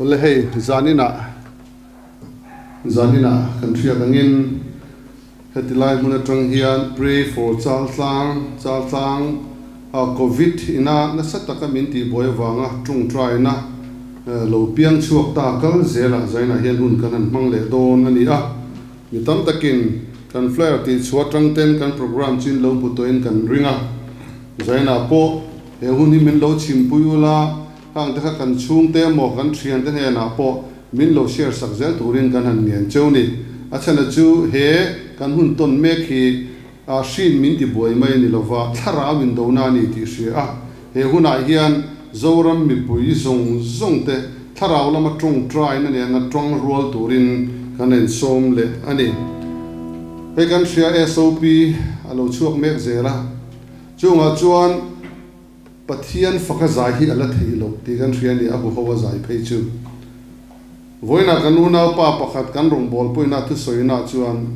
ole hey zanina country angin hetilai munatrang hian pray for chaltlang covid ina na sataka minti boywanga tung try na lo piang chuak ta kal zela zaina hian hun kanan mangle don ani a mitam takin kan flyer ti chuatang ten kan program chin lo putoin kan ringa zaina po he hun hi min lo chimpuyula hang ta kan chung te mo kan thian te he na po min lo share sak zel turin kan han ngen choni achana chu he kan hun ton me khi a shin min ti boi mai ni lova thara min do na ni ti sia a he huna hian zoram mi pui zong te thara lama tung try na ne na tong roll turin kan en som le ani he kan sia SOP alo chuak mek zela chunga chuan pathian fakazai hi ala theilo ti kan sia ni abu hawa zai phei chu voina kanuna pa pakhat kan rong bol poina thu soina chuan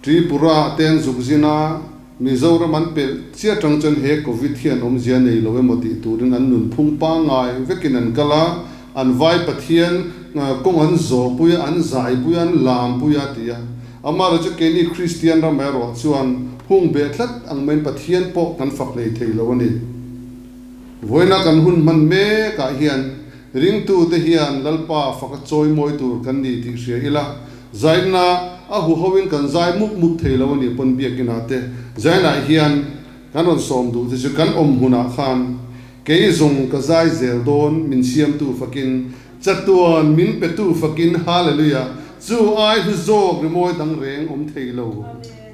Tripura ten zugzina Mizoram an pe chia tangchan he covid hian omzia nei lowe moti turin an nun phung pa ngai vekin an kala an vai pathian kong an zo puya an zai puya an lam puya tia amara chu keni christian ra mero chuan hung be thlat ang men pathian po kan fak nei theilo ani voina kan hun man me ka hian ring tu te hian lalpa faka choi moi tur kan ni ti sia ila zaina a hu howin kan zai muk theilo ani pon biakin ate zaina hian kan on som du te kan huna khan ke zong ka zai zel don min siam tu fakin chatuan min pe tu fakin hallelujah chu ai hu zog ri moi dang reng theilo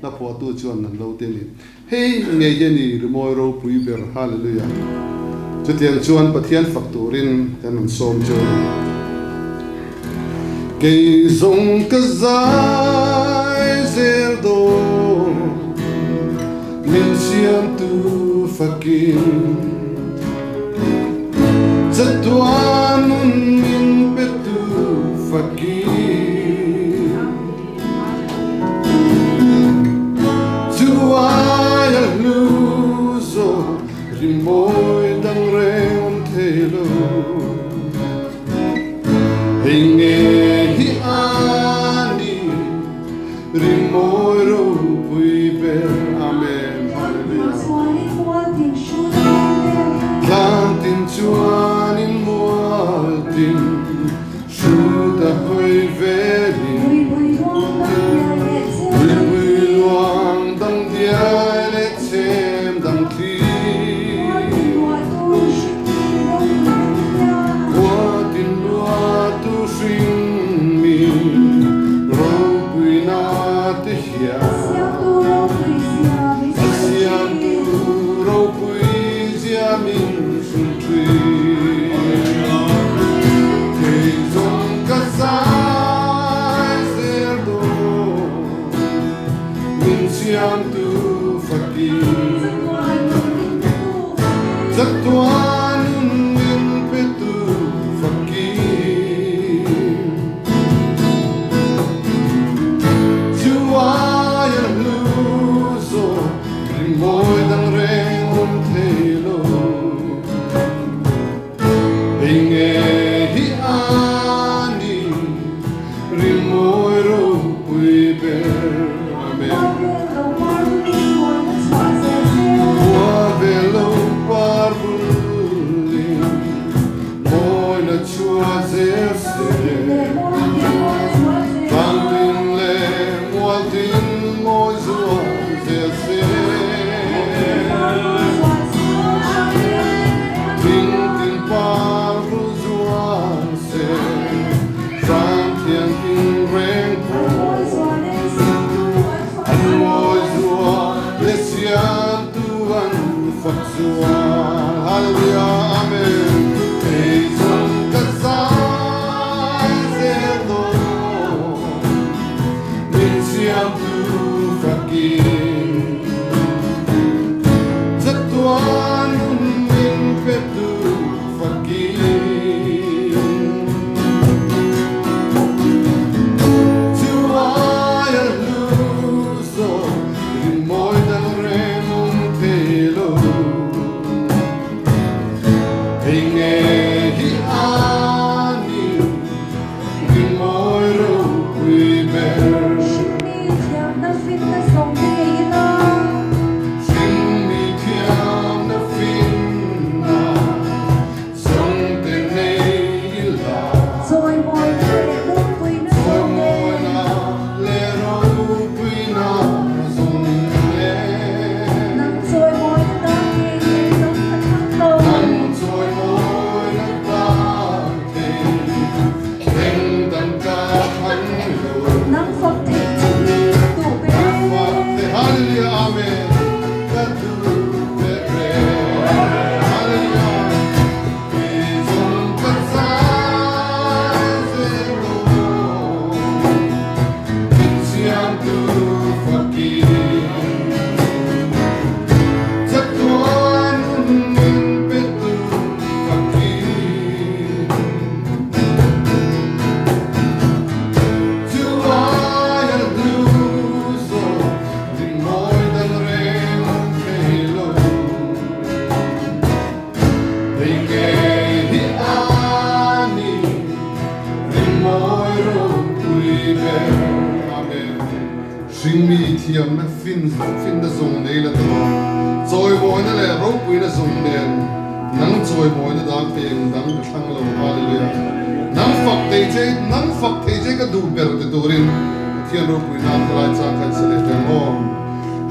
na pho tu chuan nan lo te ni hey nge ye ni ri moi ro pui ber hallelujah chutiang chuan pathian fakturin kan on som chu ke zong ka zai zel don min siam tu fakin chatuan min pe tu fakin chuai a luzo rimoi dang reon thelo hinge hi ani rimoi ro pui ber amen plantin chuan in mualtin shuta hoi veli wi luang dang dia le chem dang ti watin lua tu sing mi ro pui na te hia siam tu fakin chatuan min pe tu fakin chuai a luzo rimoi dang reng thelo inge hi ani rimoi ro pui ber amen Hallelujah, amen. Sing mi thiam na fin na zong nei la to choi boy na le ro pui na zong den nang choi boy na dang peng dang thang lo hallelujah nang fak te je ka du ber te turin thiam ro pui na kala cha kan se le ten om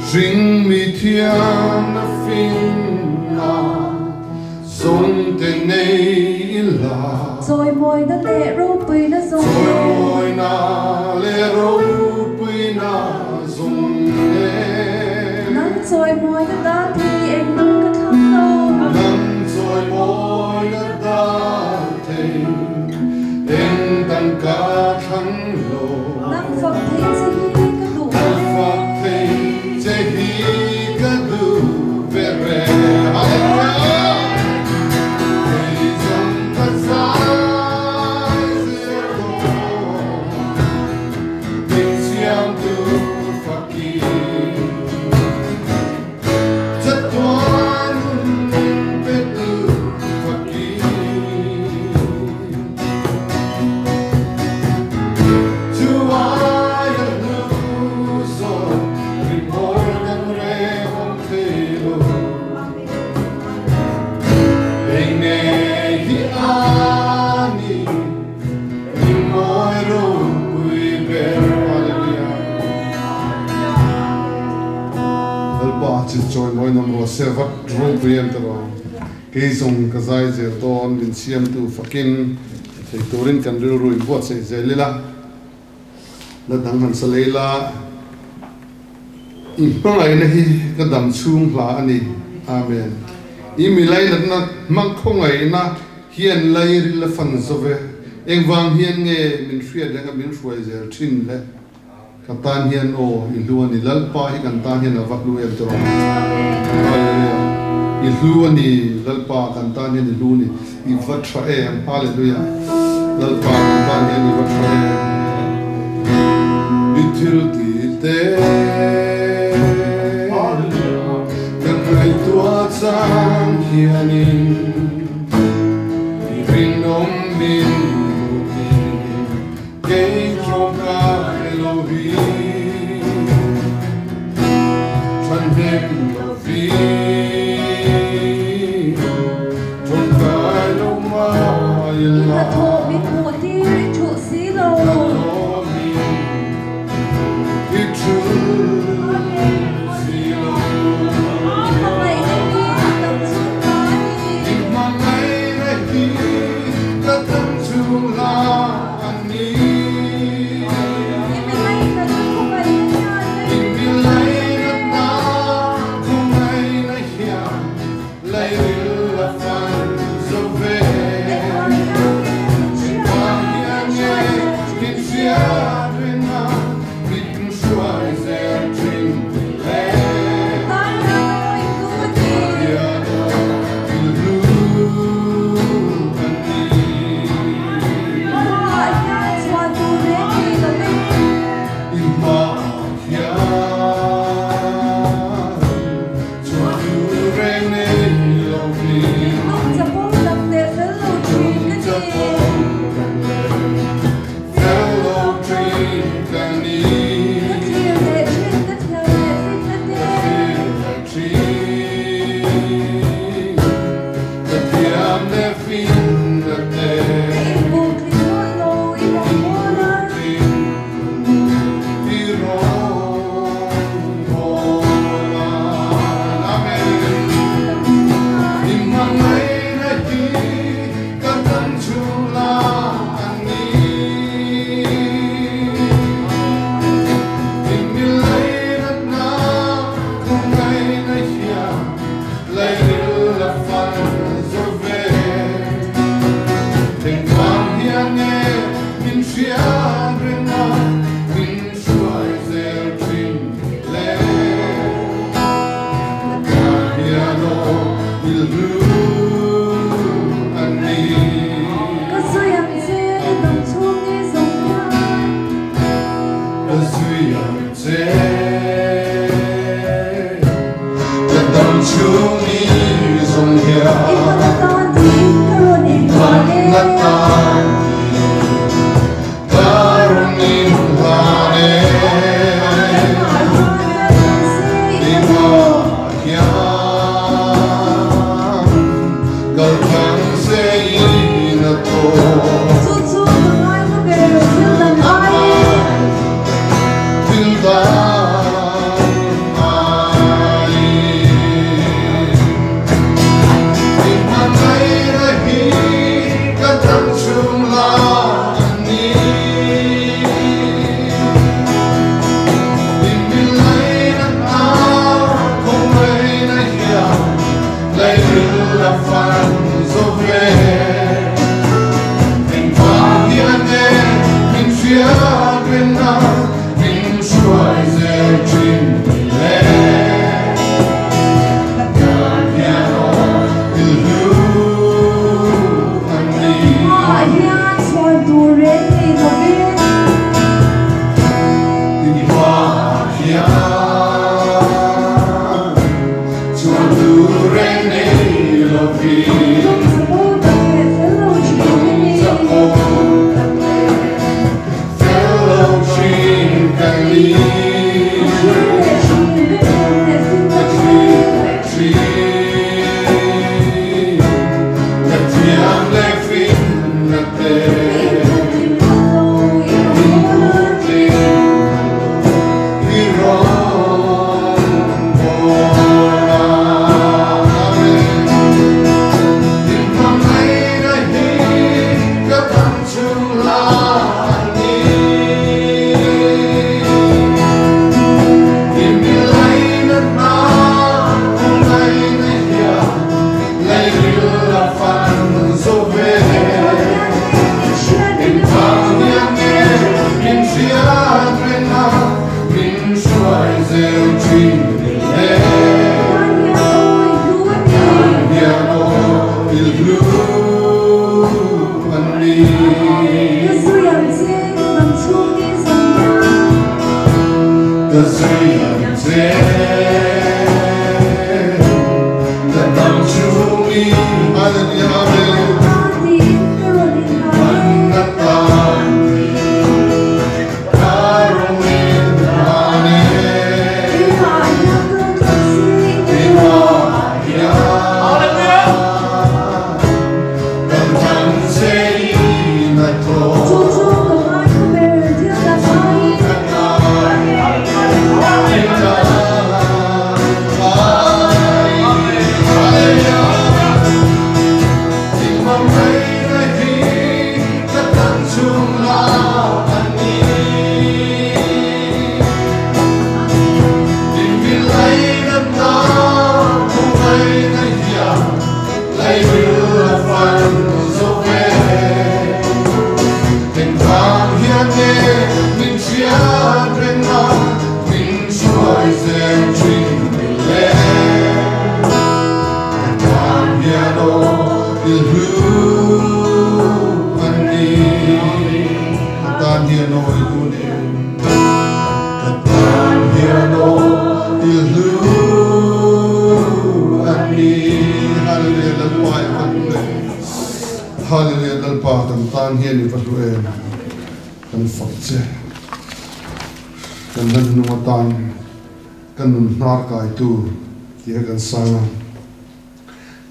sing mi thiam na fin na zong te nei la choi boy na le ro pui na zong choi boy na le ro na zong ne nang choi boy na da thi eng nang ka tham lo nang choi boy na da thi eng tan ka tham lo nang phật thi chi ka du nang phật thi chi ka du ve re hallelujah zong ka sa choi moi nam ro servat ro priam taro ke zong ka zai je ton bin siam tu fakin te torin kan ru ru bot se je lela la dang han salela I pangai na hi ka dam chung hla ani amen I mi lai na mang khongai na hian lai ri la fan zove eng wang hian nge min hria da ka min hruai zer thin le Kantan hian o iluan ilalpa hi kantan hian avak lu em tro hallelujah iluan ilalpa kantan hian iluni I vatra em hallelujah lalpa kantan hian I vatra em bitil ti te kan rai tua chang hianin rinom min ke troka la tho mi khu ti chu si lo mai ni tam chu la ani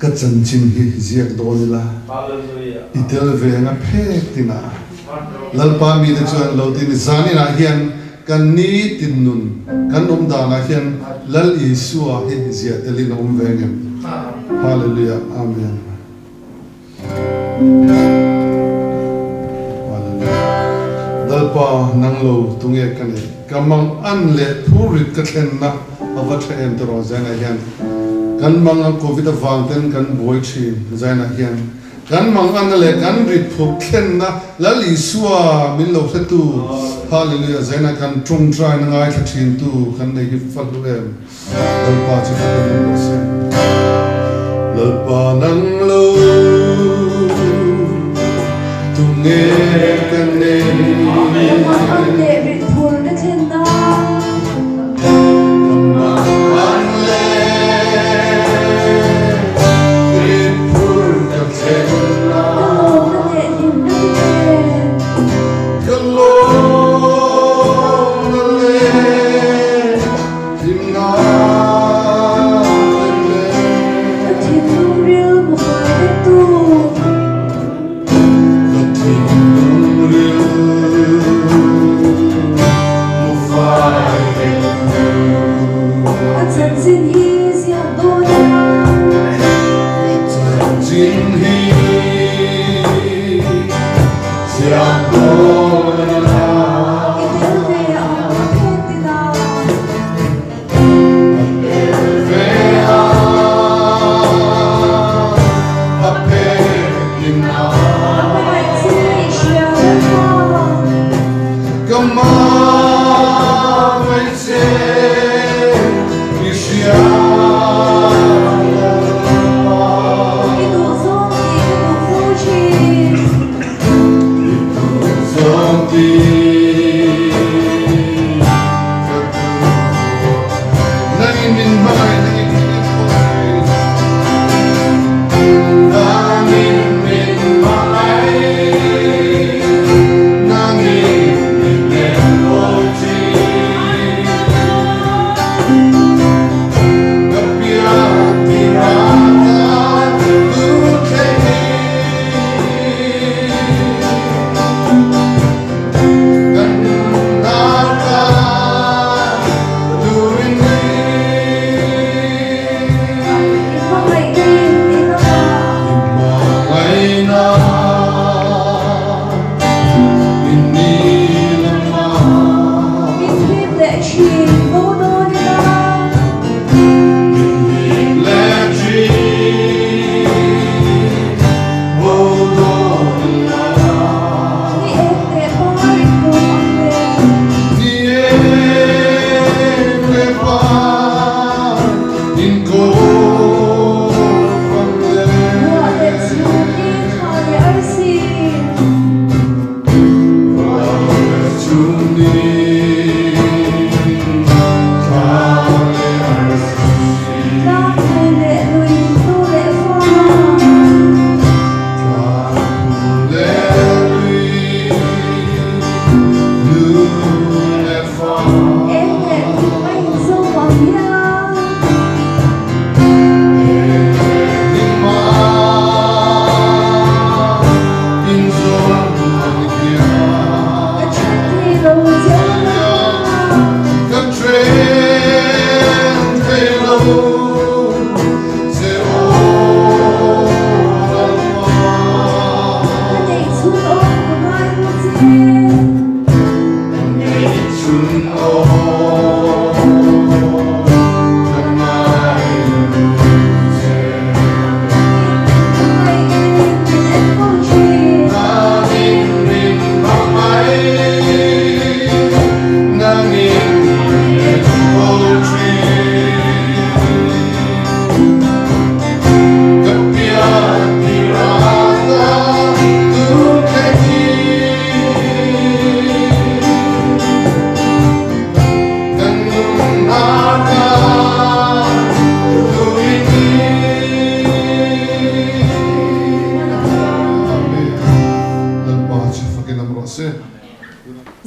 Các chân chim hi ziak dolila itel venga phek tina lalpa mi de chuan lo tin zani na hian kan ni tin nun kan da na hian lal isua hi zia telin vengem hallelujah amen hallelujah lalpa nang lo tunge kan kamang an le phurit ka thlen na awatha em tro zana hian kan manga covid avangten kan boy chi zaina hian kan mang an le kan rit phok khen na la li suwa min lo se tu hallelujah zena kan trung trai na ngai thathin tu kan nei hi fal lu em dal pa chi ka lo se lal pa nang lo tu nge kan ne ma an le rit phur ka chen na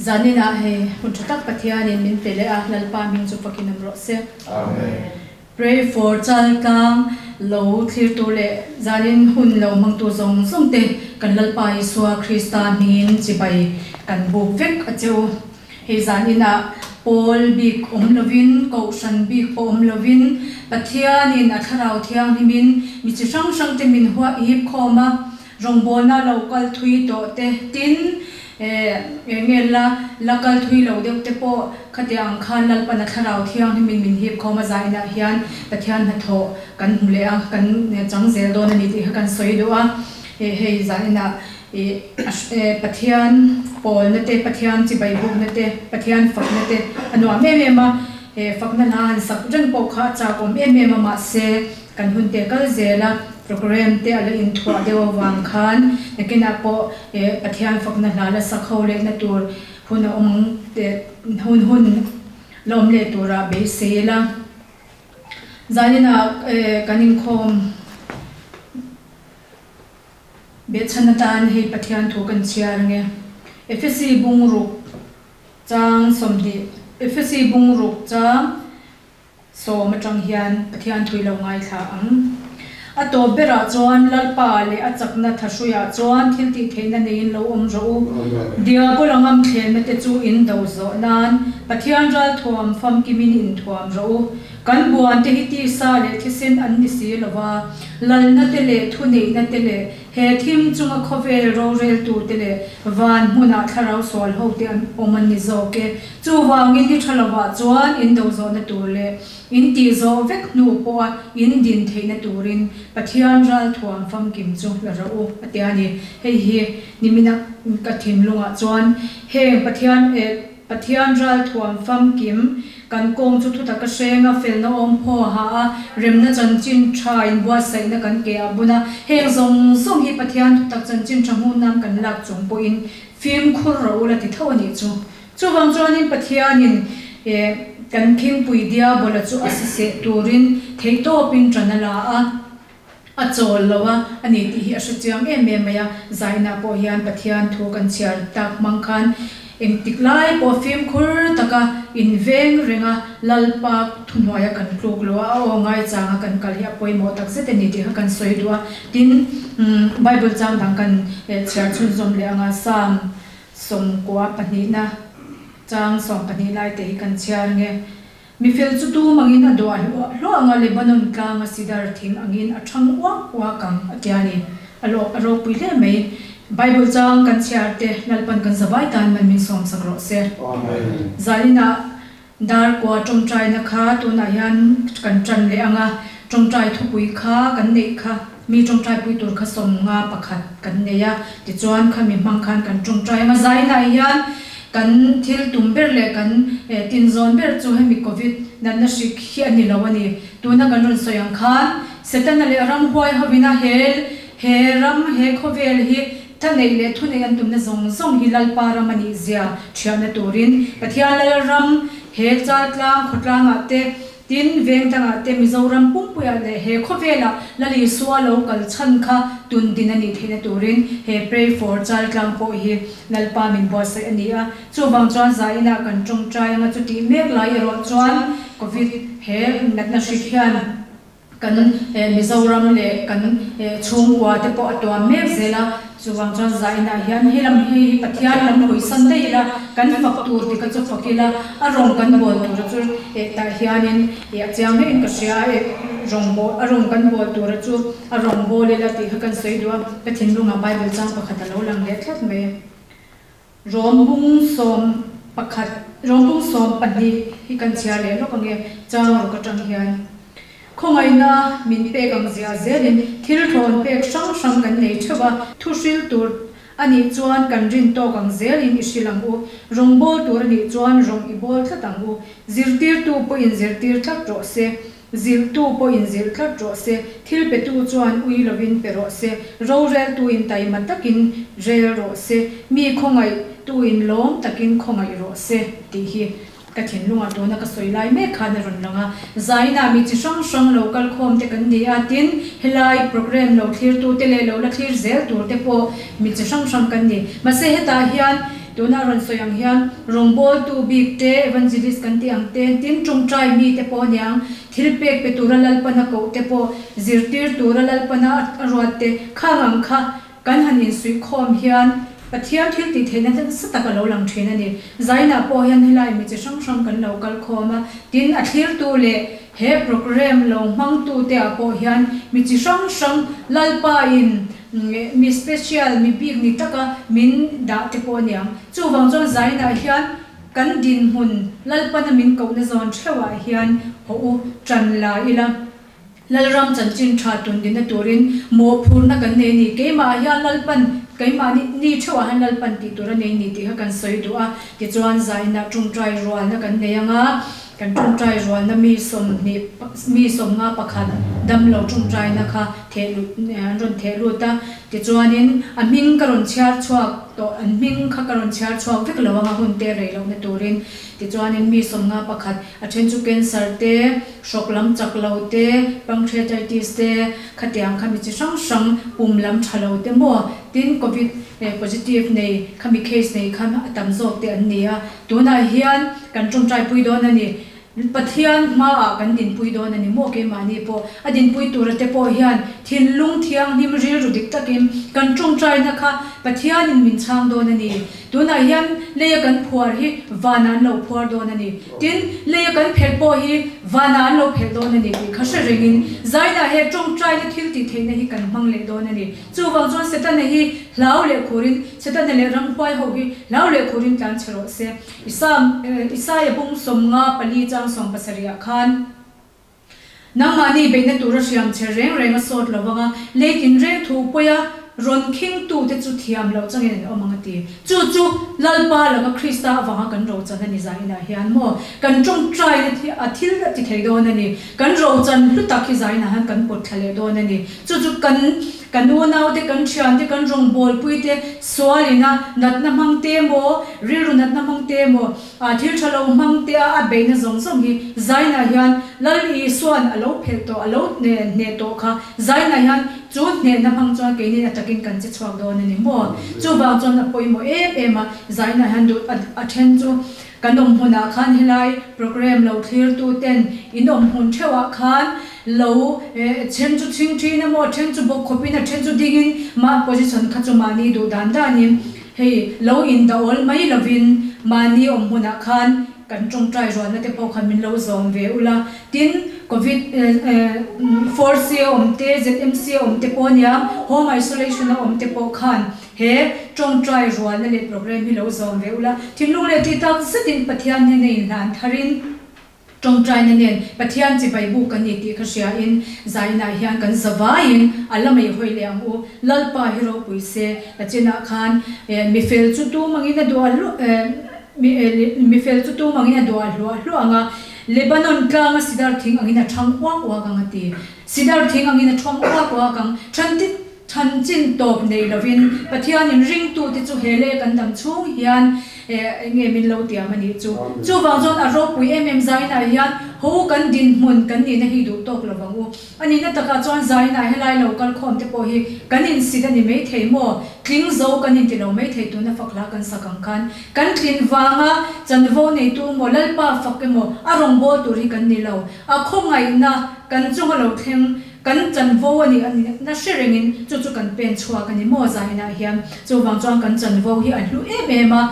Zanina he hunchatak pathianin min pele a lalpa min chu pakinam ro se. Amen. Pray for chalkang lo clear to le zanin hun lo mang tu zong zong te kan lalpa Isua Krista min chibai kan buk vek acheu he zanina Paul bik lovin ko shan bik lovin pathianin atharau thiang himin mi chi sang sang te min hua hip khoma rongbona local thui to te tin ngela local thui lo deuh te po khatiang khan lal pana tharau thiang himin min hip khoma zaina hian pathian na tho kan hule a kan chang zel don ani ti kan soi do a hei zanina pathian pol na te pathian chi bai buk na te pathian fak na te anwa me ma fak na han sak jan po kha cha ko me ma se kan hun te kal zela program te ala in thwa dewa wang khan nakina po pathian fak na la sakho le na tur hun te hun lom le tura be sela zanina kanin khom be chanatan hei pathian thu kan chiar nge FSC bungruk chang somdi FSC bungruk chang so matang hian pathian thui lo ngai tha ang ato bera chuan lalpa le achakna thashuya chuan thilti theina nein lo ro dia bolangam thlen te chu in do zo nan pathian ral thuam fam kimin in thuam ro kan buan te hiti sa le thisen an ni si lova lal na te le thuni na te le he thim chunga khovel ro rel tu te le van huna tharau sol ho te an oman ni zo ke chu wangin hi thalawa chuan in do zo na tu le in ti zo vek nu po in din theina turin pathian ral thuam fam kim chu la ro atiani hei hi nimina ka thim lunga chuan he pathian ral thuam fam kim kan kong chu thuta ka senga felna om pho ha remna chanchin tha in bua sai na kan ke abuna heng zong zong hi pathian thutak chanchin thamu nam kan lak chung po in film khur ro la ti thawani chu wang chuan in pathian in kan king pui dia bola chu asise turin theito pin tranala a chol lowa ani ti hi ashachiam em ya zaina po hian pathian thu kan chiar tak mangkhan in tiklai po film khur taka in veng renga lalpa thunwaya kan kluk lowa o ngai changa kan kalhia poimo tak se te ni ti kan soidua tin bible chang dang kan chiar chun zom le anga sam som kwa panina chang som pani lai te kan chiar nge mi fel chu tu mangin ado lo anga lebanon ka nga sidar thing angin athang wa kang atiani alo puile mai bible chang kan chiar te lalpan kan zawai tan man min som sakro se amen zalina dar kwa tong trai na kha tu na yan kan tran le anga tong trai thupui kha kan nei kha mi tong trai pui tur kha som nga pakhat kan neya ti chuan kha mi mang khan kan tong trai ma zaina yan kan thil tumber le kan tin zon ber chu hemi covid nan na shik hi ani lawani tuna kan ron soyang khan setan le ram huai havina hel he ram he khovel hi tanei le thune an tumna zong zong hi lalpa ramani zia thiana turin pathian ram he chatlang khotlang ate tin veng tanga te mizoram pumpuya le he khovela lali swalo kal chan kha tun dinani thina turin he pray for chatlang po hi lalpa min boss ania chu bang chuan zaina kan tong trai anga chuti mek lai ro chuan covid he natna shikhian kan mizoram le kan chungwa te po atwa mek zela chuwang chuan zaina hian helam hi pathian lam hoi san dei la kan faktur ti ka chu fakila arong kan bol tur chu ta hianin ya chiang me in ka sia arong kan bol tur chu arong bol le la ti kan soidua pathin lunga bible chang pakhat lo lang le thlat me rombung som pani hi kan chia le lo kange chang ro ka tang hian khongai na min pe gang zia zelin thil thon pek sang kan nei thewa thusil tur ani chuan kan rin to gang zelin isilang u rongbo tur ni chuan rong ibol thatang u zirtir tu po in zirtir thak ro se zir tu po in zir thak ro se thil pe tu chuan ui lovin pe ro se ro rel tu in tai matakin rel ro se mi khongai tu in lom takin khongai ro se ti hi kathin lunga to na ka soilai me khana ron langa zaina mi chi sang local khom te kan ni atin helai program lo thlir tu te le lo la thlir zel tur te po mi chi sang kan ni ma se heta hian to na ron soyang hian rongbol tu big te evangelist kan ti ang te tin chung trai mi te po nyang thil pek pe turalal pana ko te po zirtir turalal pana arwat te khangang kha kan hanin sui khom hian pathian thil ti thena tan sataka lo lang thena ni zaina po hian helai mi chi sang kan local khoma tin a thlir tu le he program lo mang tu te a po hian mi chi sang lalpa in mi special mi big ni taka min da te po niam chu wang chon zaina hian kan din hun lalpa na min ko na zon thewa hian ho tran la ila lalram chanchin thatun din na turin mo phurna kan ne ni ke ma ya lalpan kai ma ni thwa han lalpan ti tura nei ni ti ha kan soi du a ti chuan zaina tung trai rwal na kan ne anga kan tung trai rwal na mi som nga pakhat dam lo tung trai na kha thelu ron thelu ta ti chuanin aming karon chhar chuak to aming kha karon chhar chuak vek lo anga hun te rei lo na turin ti chuanin mi som nga pakhat a then chu cancer te shoklam chaklo te pancreatitis te khatiang khami chi sang pumlam thalo te mo tin covid positive nei khami case nei kham atam zok te an nia tuna hian kan tum trai pui don ani pathian ma kan din pui don ani mo ke mani po adin pui turate po hian thin lung thiang nim ri ru dik takin kan tum trai na kha pathian in min chang don ani tuna hian leya kan phuar hi vanan lo phuar don ani tin leya kan phel po hi vanan lo phel don ani ti khasha ringin zaina he tum trai le thil ti theina hi kan mang le don ani chu wang chon setan hi lau le khorin setan le ram pai ho hi lau le khorin kan chero se isa ya bung somnga pali chang som pasaria khan namani beina tura siam chereng renga sot lawanga lekin reng thu poya ron king tu te chu thiam lo changin omangati chu lalpa lama krista awanga kan ro chan ani zaina hian mo kan tum trai na thi athil ti thei don ani kan ro chan luta ki zaina han kan pot thale don ani chu kan nau te kan thian te kan rong bol pui te swalina natna mangte mo riru natna mangte mo a thil thalo mangte a beina zong hi zaina hian lal i swan alo phel to alo ne to kha zaina hian chu ne na mang chuan ke ni atakin kan che chhuak don ani mo chu ba chon na poi mo ema zaina han du athen chu kanom huna khan hilai program lo clear to 10 inom hun thewa khan lo chen chu ching thi na mo chen chu bo khopi na chen chu dingin ma position kha chu mani du dan danin hey lo in the all mai lovin mani om huna khan kan tung trai ron na te po khan min lo zom ve ula tin covid 4C omte ZMC omte ponya home isolation omte po khan he tung trai ron na le program hi lo zom ve ula tin lu le ti tak sitin pathian ne nei lan tharin tung trai na nen pathian chi bai bu kan ni ti khashia in zaina hian kan zawain alamai hoi leang u lalpa hero puise achina khan mi fel chu tu mangina do alu mi fel chu tu mangina do alu anga Lebanon kang sidar thing angina thangwa wa kang ati sidar thing angina thangwa wa kang chanchin top nei lovin pathian in ring tu ti chu hele kan dam chung hian nge min lo tia mani chu wang zon a ro pui zaina hian ho kan din mun kan ni na hi du tok lawangu ani na taka chuan zaina helai local khom te po hi kan in sidani me thei mo kling zo kan in ti lo me thei tu na fakla kan sakang khan kan thin wanga chanwo nei tu mo lalpa fakemo arong bo tu ri kan ni lo a khongai na kan chung lo theng kan chanwo ani na sherengin chu kan pen chhuwa kan ni mo zaina hian chu wang chuan kan chanwo hi a hlu ema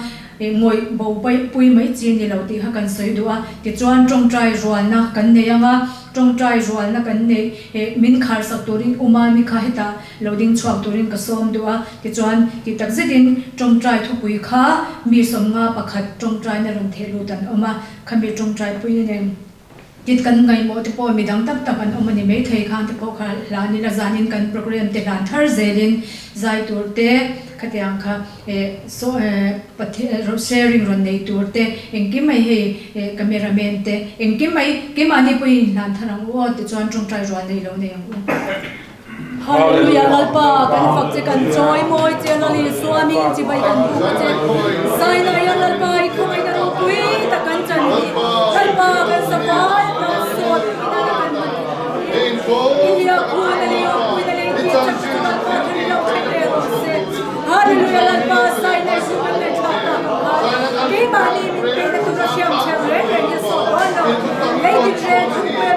ngoi bo pai pui mai chi ni lo ti ha kan soi duwa ti chuan tong trai rual na kan ne anga tong trai rual na kan ne min khar sak turin umami kha heta loading chhuak turin ka som duwa ti chuan ti tak zedin tong trai thu pui kha mi som nga pakhat tong trai na ron thelu dan oma khami tong trai pui ne kit kan ngai mo te po mi dang tak tak an omani me thei khan te po kha la ni la zanin kan program te lan thar zelin zai tur te khatiang kha so sharing ron nei tur te engki mai he cameraman te engki mai ke mani pui lan tharang wo te chuan tong trai ron nei lo nei ang Hallelujah lalpa kan fakche kan joy moi chenali swami chi bai kan bu che sai na ya lalpa I khoi na ro pui ta kan chan ni lalpa kan sapai kan sot ina kan India pui na le ki chak na pa ni lo che ro se Hallelujah lalpa sai na su kan thak ta ke mani min pe na tu shiam che re ni so wa no lady trade tu pe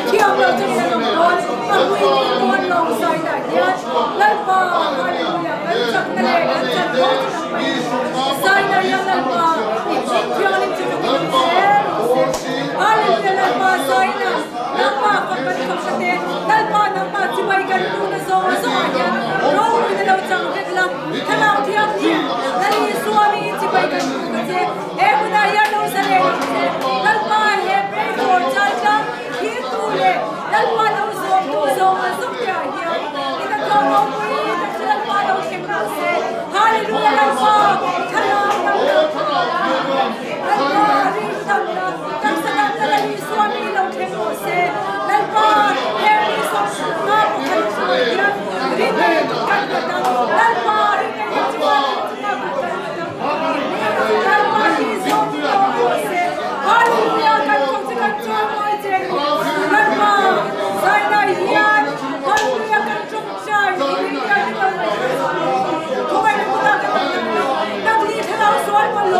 ki am lo che na no we want long side that yes lalpa hallelujah kan chak na le kan chak ko sai na ya lalpa ikhyani chu hallelujah lalpa sai na lalpa kan khate lalpa nampa chi bai kan tu na zo ya ro ni lo chang ve la khala thiam ni nani swami chi bai kan tu che e buna ya no sa le lalpa he pray for child he tu le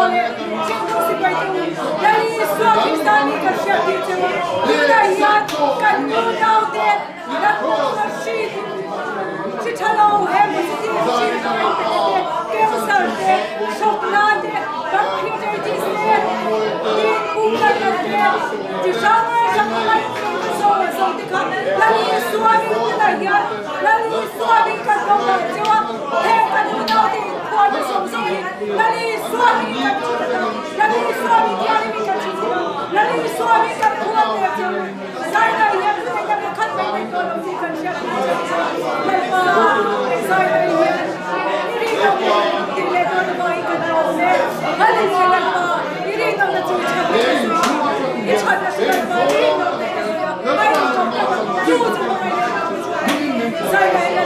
sole chingdo si pai tu lali swami sami ka shakti chewa ila ya kan no dau de la ko shi si chalo he si si ke sa de shokla de computer ji se di pura de di shama shama so dikha lali swami la ya lali swami ka no chewa he kan no dau de Lali Swami Lali Swami Lali Swami Zaina ya kan mai ko si kan sha Zaina ya iri no dile to mai kan se Lali Swami iri no na chu cha ye cha na se mai no mai no chu chu mai Zaina ya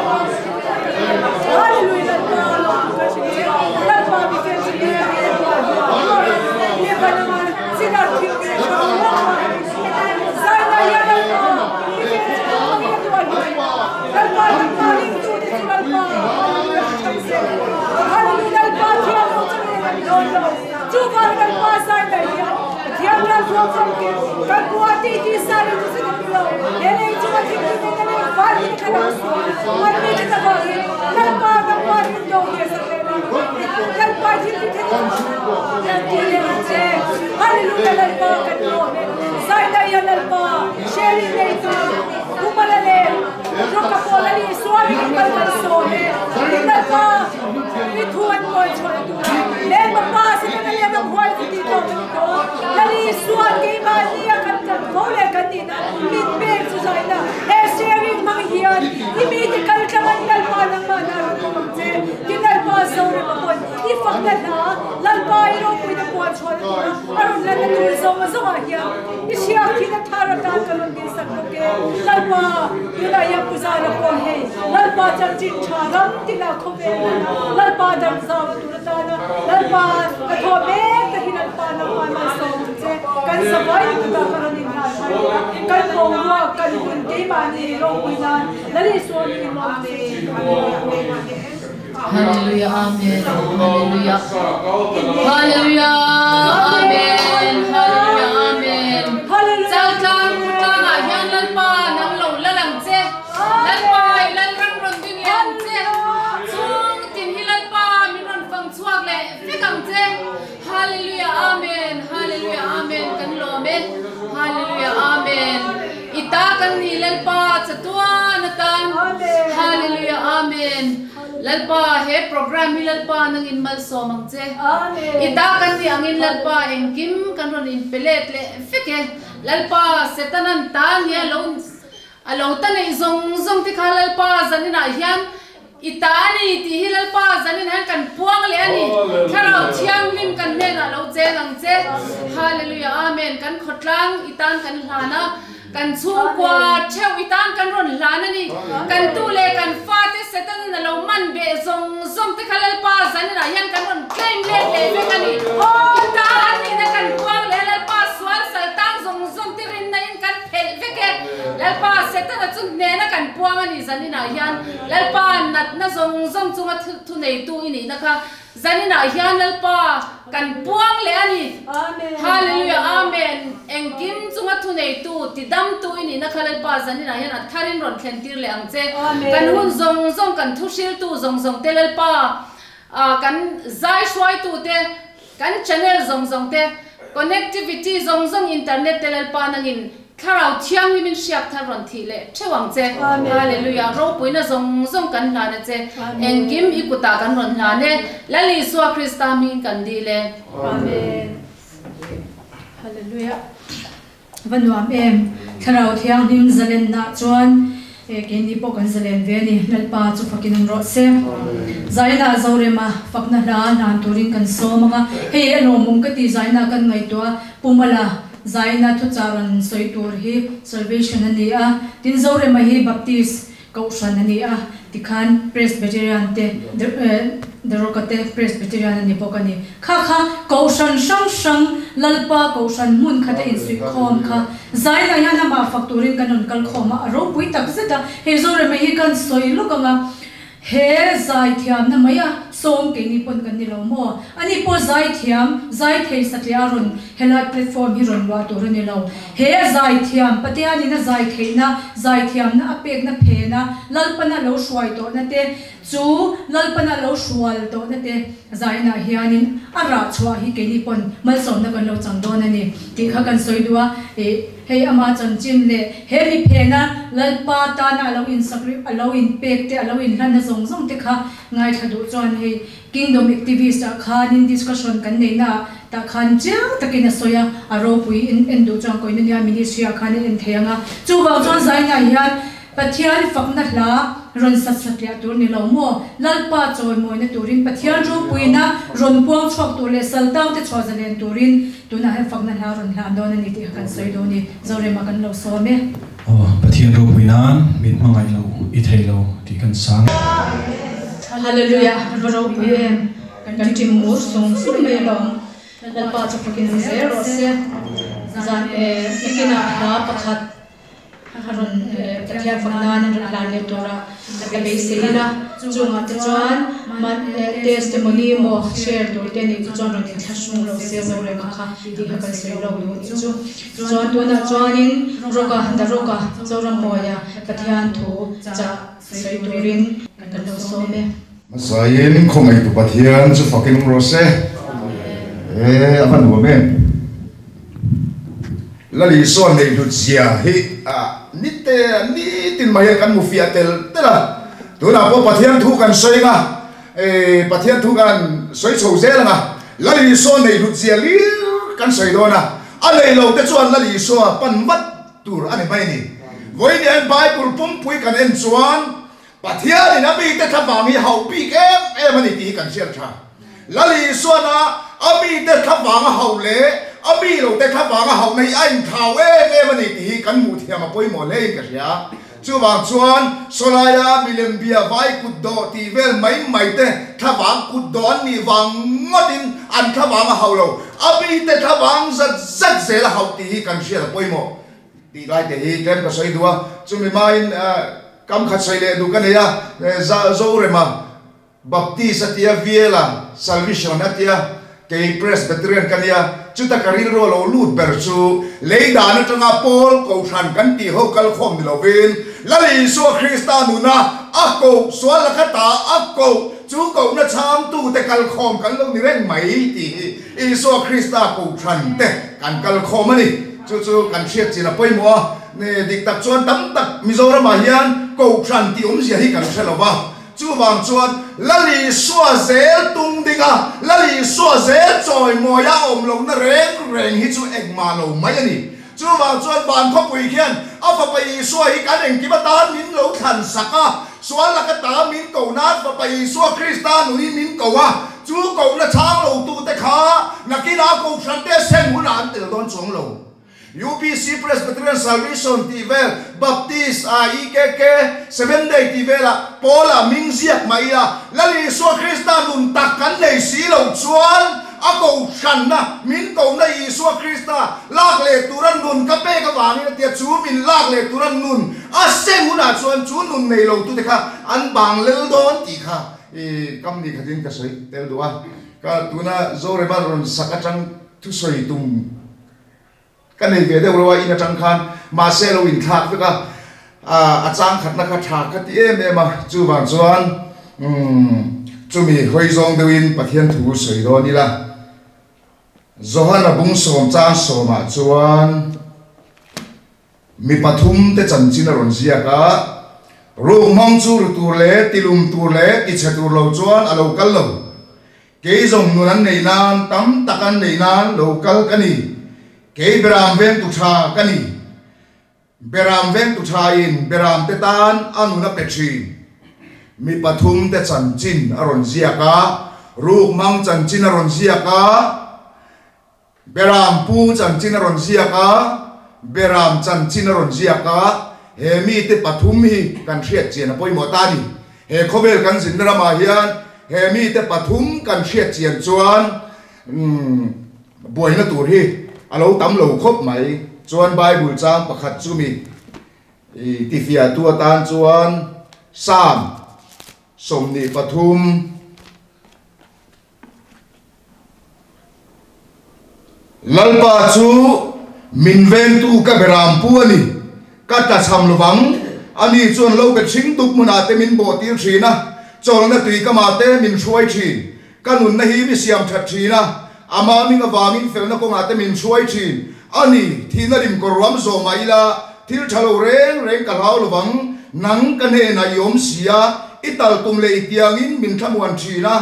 Hallelujah Hallelujah, amen. Hallelujah. Hallelujah, amen. Hallelujah, amen. Chang chang chang yang lan pa nang lo la lang che. Lan pa lan rang ron ding yang che. Chung tin hi lan pa mi ron fang chuak le fi kang che. Hallelujah, amen. Hallelujah, amen. Kan lo amen. Hallelujah, amen. Ita kan hi lan pa chatua na tan. Hallelujah, amen. Lalpa he program hi lalpa nang in mal so mang che ita kan ni angin lalpa engkim kan ron in pelet le fike lalpa setanan tan ya lo alo tan ei zong zong ti kha lalpa zanina hian ita ani ti hi lalpa zanin han kan puang le ani tharau thiang lim kan ne na lo che ngang che hallelujah amen kan khotlang itan kan hlana kan chung kwa cheu itan kan ron hlana ni kan tu le kan fa te setan na lo man be zong zong te khalal pa zanina yan kan ron claim le kan ni ita ani na kan puang le lal pa swal sal tang zong zong te rin na in kan phel veke lal pa setan na chung ne na kan puang ani zanina yan lal pa nat na zong zong chunga thu nei tu ini na kha zanina hian lalpa kan puang le ani hallelujah amen engkim chunga thu nei tu tidam tu ini na khalalpa zanina hian atharin ron thlentir le angche kan hun zong zong kan thushil tu zong zong te lalpa kan zai shwai tu te kan channel zong zong te connectivity zong zong internet te lalpa nangin kharau thiang mi min siap tharon thile thewang che hallelujah ro puina zong zong kan la na che engkim ikuta kan ron la ne lali suwa krista mi kan dile amen hallelujah vanwam em kharau thiang nim zalen na chuan ke ni po kan zalen ve ni lalpa chu fakin ro se zaina zorema fakna la nan turin kan so manga he no mum ka ti zaina kan ngai to pumala zaina thu charan soitur hi salvation ania tin zore mahi baptist kaushan ania tikhan presbyterian te derokate presbyterian ni pokani kha kha kaushan sang sang lalpa kaushan mun khata in sui khom kha zaina yana ma factory kanon kal khoma ro pui tak zeta he zore mahi kan soi lokanga he zai thiam na maya som ke ni pon kan ni lo mo ani po zai thiam zai thei satya run helai platform hi run wa to ron ni lo he zai thiam patiani na zai thei na zai thiam na apek na phe na lalpana lo shwai to na te chu lalpana lo shwal to na te zai na hianin ara chwa hi ke ni pon mal som na kan lo chang don ani ti kha kan soi duwa hei ama chan chin le he mi phe na lalpa ta na lo in sakri alo in pek te alo in lan na zong zong te kha ngai thadu chon hei kingdom activist a khan in discussion kan nei na ta khan chang takina soya aro pui in du chang ko in ya ministry a khan in theanga chu ba chon zai na hian pathian fakna hla ron sat satya tur ni lo mo lalpa choi moi na turin pathian ru puina ron puang chok tu le saltau te chozalen turin tuna he fakna hla ron hla don ni ti kan soi do ni zore ma kan lo so me pathian ru puinan min mangai lo I thei lo ti kan sang hallelujah ro pm kan tim mur song sur me lo lalpa chok kin zero se zan ikina ha pakhat haron tathia faknan ran le tora ka be seila chunga te chuan man testimony mo share to te ni chuan ron thashung lo se zo le kha ti ha kan se lo lo chu chuan to na chuanin roka zo ram moya pathian thu cha sei turin kan lo so me masayin khomai tu pathian chu fucking rose apan wo me lali so nei du zia hi nite nitin mai kan mu fiatel tela tuna po pathian thu kan soinga pathian thu kan soi chho zel nga lali so nei du zia li kan soi dona alei lo te chuan lali so pan vat tur ani mai ni voi ni an bible pum pui kan en chuan pathian ina bi te thawangi hau pi em ani ti kan sial tha lali so na ami te thawanga hau le ami lo te thawanga hau nei ain thau em ani ti kan mu thiam poi mo le ka sia chu wang chuan solaya milem bia vai kut do ti vel mai te thawang kut don ni wang ngodin an thawanga hau lo ami te thawang zat zel hau ti kan sia poi mo ti lai te hi kem ka soi duwa chu mi main kam khat sai le du kan ya zo re ma baptist atia viela salvation atia ke presbyterian kan ya chuta karir ro lo lut ber chu leida na tanga pol ko than kan ti ho kal khom lo vin lali so kristanu na akko swala khata akko chu ko na cham tu te kal khom kan lo ni reng mai ti I so krista ko than te kan kal khom ani chu kan chiat china poi mo ne dik tak chuan tam tak mizoram a hian ko than ti zia hi kan thelawa chu wang chuan lali swa zel tung dinga lali swa zel choi moya om lo na reng hi chu ek ma lo mai ani chu wang chuan ban kho pui khian afa pai swa hi kan eng ki batan min lo than saka swa la ka ta min ko na fa pai swa krista nu hi min ko wa chu ko na chang lo tu te kha na ki na ko than te sen hu na an tel don chong lo UPC Presbyterian Salvation Tivel Baptist IKK 7 Day Tivela Pola Mingziak Maia lali so Krista nun takkan nei si lo chuan ako shanna min ko na Isu Krista lak le turan nun ka pe ka wangi tia chu min lak le turan nun asem huna chuan chu nun nei lo tu te kha an bang lel don ti kha kam ni khatin ka soi tel duwa ka tuna zo re ron sakachang tu soi tum kan nei ve de ro ina chang khan ma se lo in thak ka a chang khat na kha thak ka ti em ma chu wang chuan chu mi hoi zong de win pathian thu soi do ni la zohana bung som cha so ma chuan mi pathum te chan chin ron zia ka ro mong chu tur le tilum tur le ti chatur lo chuan alo kal lo ke zong nuan nei nan tam takan nei nan lo kal kani ke beram ven tu tha kani beram ven tu tha in beram te tan anu na petri mi pathum te chan chin aron zia ka ruk mang chan chin aron zia ka beram pu chan chin aron zia ka beram chan chin aron zia ka he mi te pathum hi kan thiat chen poi mo ta ni he khobel kan sin ra ma hian he mi te pathum kan thiat chen chuan boina tur hi alo tam lo khop mai chuan bible chang pakhat chu mi ti fia tu tan chuan sam somni pathum lalpa chu min ven tu ka beram pu ani ka ta cham lovang ani chon lo ka thing tuk muna te min bo tir thina chol na tui ka ma te min chuai thin kanun na hi mi siam that thina ama mi nga wangin fel na ko nga te min chuai thin ani thina rim ko ram zo maila thil thalo reng ka lau lovang nang kan he na yom sia ital tum le tiangin min thamuan thina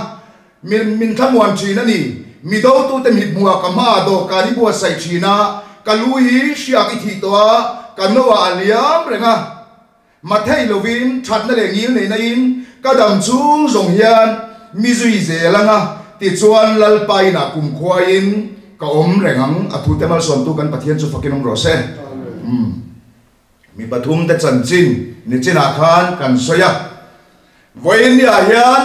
min thamuan thina ni mi do tu te mi mua kama do ka ni bua sai thina kalui sia ki thi to kanowa aliam renga mathai lovin that na le ngil nei na in ka dam chung zong hian mi zui zelanga ti chuan lalpai na kum khwain ka om rengang athu te mal som tu kan pathian chu fakinom ro se mi pathum te chan chin ni china khan kan soya voin ya hian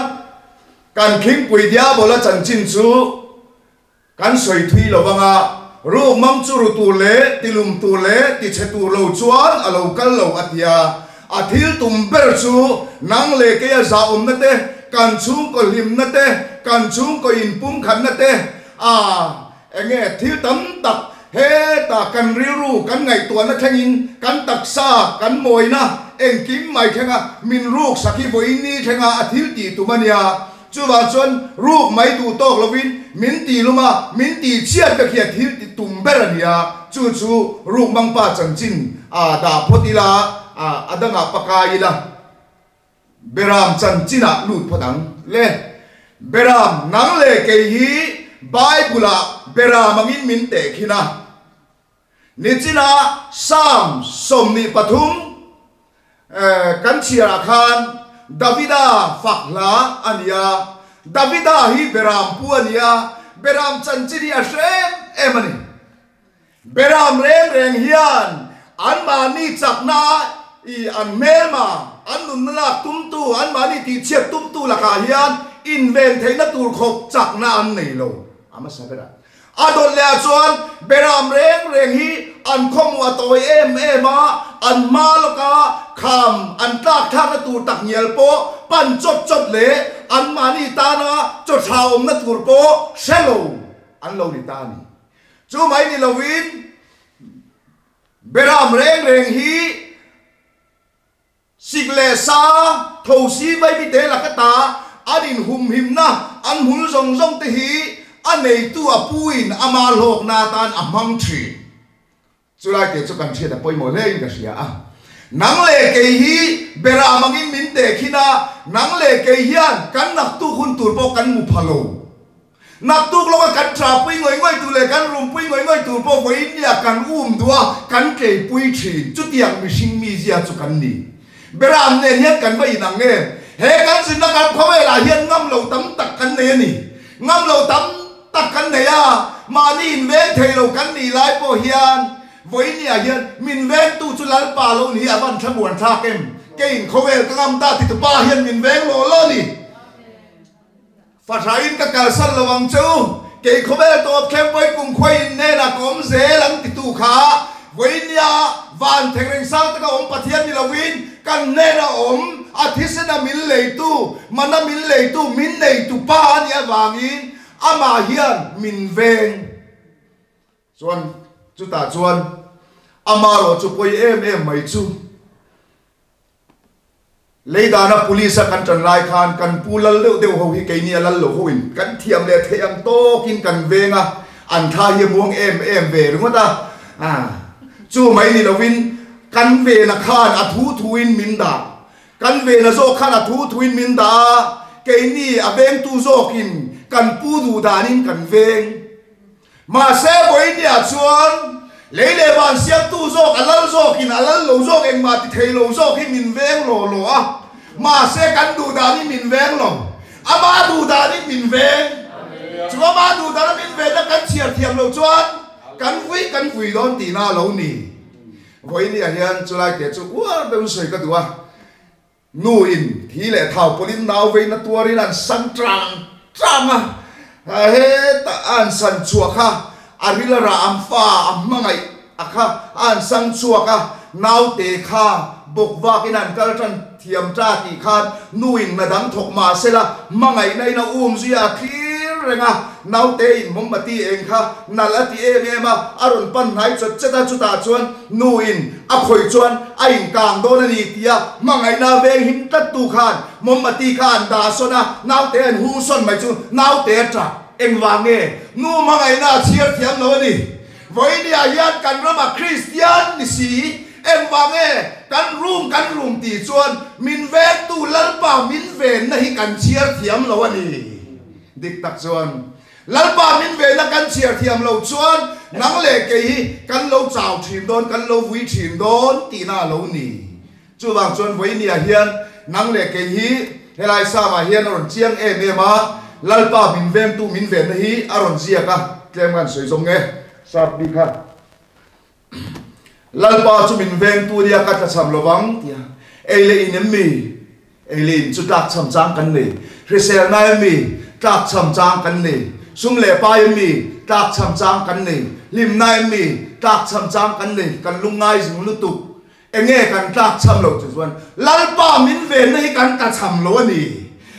kan khing pui dia bola chan chin chu kan soi thui lowanga ru mang chu ru tu le tilum tu le ti che tu lo chuan alo kal lo atia athil tum ber chu nang le ke ya za na te kan chung ko lim na te kan chung ko in pum khan na te enge thil tam tak he ta kan riru kan ngai tua na thengin kan taksa kan moina eng kim mai thenga min ruk sakhi voini thenga athil ti tumania chuwa chon ruk mai tu tok lovin min ti luma min ti chiat ka khia thil ti tumberania chu chu ruk mang pa chanchin da photila adanga pakaila beram chanchina lut phodang le beram nang le ke hi bible beram angin min te khina nichina sam somni pathum kan chia khan davida fakla ania davida hi beram pu ania beram chanchini ashem emani beram reng hian an mani chakna i an melma an nunla tumtu an mani ti chep tumtu la ka hian inven theina tur khop chakna an nei lo ama sabera adon le chuan beram reng hi an khomwa toy ema an maloka kham an tak thak na tur tak nial po pan chop le an mani ta na cho thaum na tur po shelo an lo ni ta ni chu mai ni lovin beram reng hi sigle sa thosi vai bi te la ka ta anin hum him na an hul zong te hi anei tu apuin ama lok na tan amang thi chulai te chu kan thia da poimo le in ka sia nang le ke hi bera mangin min te khina nang le ke hian kan nak tu hun tur po kan mu phalo nak tu lo kan tra pui ngoi tu le kan rum pui ngoi tu po voin ya kan dua kan ke pui thi chu tiang mi sing mi zia chu kan ni bera ne hian kan vai nang nge he kan sin na kan khawe la hian ngam lo tam tak kan ne ni ngam lo tam tak kan ne ya ma ni in ven thei lo kan ni lai po hian voin ya hian min ven tu chu lal pa lo ni avan thamuan tha kem kein khawe ka ngam ta ti tu pa hian min ven lo ni Fatrain ka kalsal lawang chu ke khobe to khem poi kum khoi ne na kom ze lang ti tu kha voinia van thengreng sa ta ka om pathian ni lawin kan ne na om athisena min le tu mana min le tu min nei tu pa ni awangin ama hian min veng chuan chu ta chuan ama ro chu poi em mai chu leidana police kan tran lai khan kan pulal deu ho hi ke ni lal lo hoin kan thiam le theam to kin kan venga an tha hi muang em ve rungata chu mai ni lovin kan ve na khan a thu in min da kan ve na zo khan a thu in min da ke ni a veng tu zo kin kan pu du danin kan veng ma se boi ni a chuan leile ban siap tu zo alal zo kin alal lo zo eng ma ti thei lo zo kin min veng lo ma se kan du da ni min veng lo ama du da ni min veng chua ma du da min veng da kan chiar thiam lo chuan kan vui don ti na lo ni voi ni a hian chulai te chu wa be soi ka duwa nu in thi le thau polin nau ve na tuarin an san trang he ta an san chua kha arila ra amfa amangai akha an sang chuaka nau te kha bokwa kinan kaltan thiam tra ti khan nuin na dang thok ma sela mangai nei na zia clear renga naute in mommati engkha nalati ema aron pan hai chot cheta chuta chuan nuin a khoi chuan a in kang don ani tia mangai na veng hin tat tu khan mommati khan da sona naute an hu son mai chu naute tra engwange nu mangai na chiar thiam lo ani voinia yan kan rama Christian ni si engwange kan room ti chuan min ve tu lalpa min ve na hi kan chiar thiam lo ani dik tak chuan lalpa min ve na kan chiar thiam lo chuan nang le ke hi kan lo chau thim don kan lo vui thim don ti na lo ni chu wang chuan voinia hian nang le ke hi helai sa ma hian ron chiang ma lalpa min vem tu min ve na hi aron zia ka tlem kan soi zong nge sap bi kha lalpa chu min veng tu dia ka ta cham lowang tia ele in mi ele in chu tak cham chang kan ni resel na mi tak cham chang kan ni sum le pa mi tak cham chang kan ni lim na mi tak cham chang kan ni kan lungai jing lu tu enge kan tak cham lo chu chuan lalpa min ve na hi kan ta cham lo ni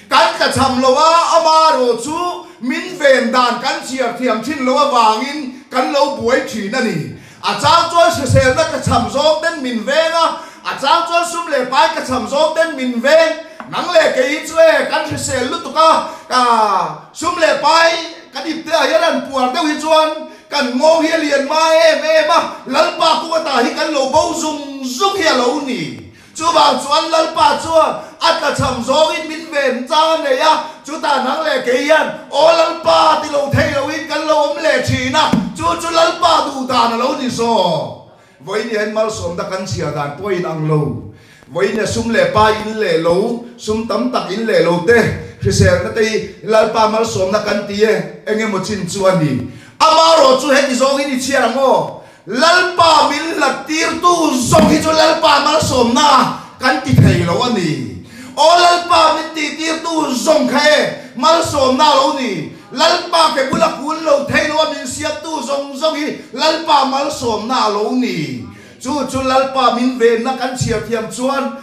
kan ta cham lo wa ama ro chu min ven dan kan chiar thiam thin lo wangin kan lo buai thi na ni a chang chuan se sel na ka cham zong ten min venga a chang chuan sum le pai ka cham zong ten min veng nang le ke i chue kan se sel lu tu ka sum le pai ka dip te a yaran puar deu hi chuan kan ngo hi lian ma ma lalpa ku ta hi kan lo bo zung hi lo ni chu bang chuan lalpa chuan at ka cham zong in min ven cha ne ya chu ta nang le ke yan o lalpa ti lo thei lo in kan lo om le thi na chu lalpa du ta na lo ni so voi ni en mal som da kan sia dan point ang lo voi ni sum le pa in le lo sum tam tak in le lo te khriser na te lalpa mal som na kan ti enge mo chin chu ani amaro chu he ti zo ni chia ngo lalpa min la tir tu zo hi chu lalpa mal som na kan ti thei lo ani o lalpa min ti tir tu zong khae mal som na lo ni lalpa ke bula kun lo thei lo min siap tu zong hi lalpa mal som na lo ni chu lalpa min ve na kan chia thiam chuan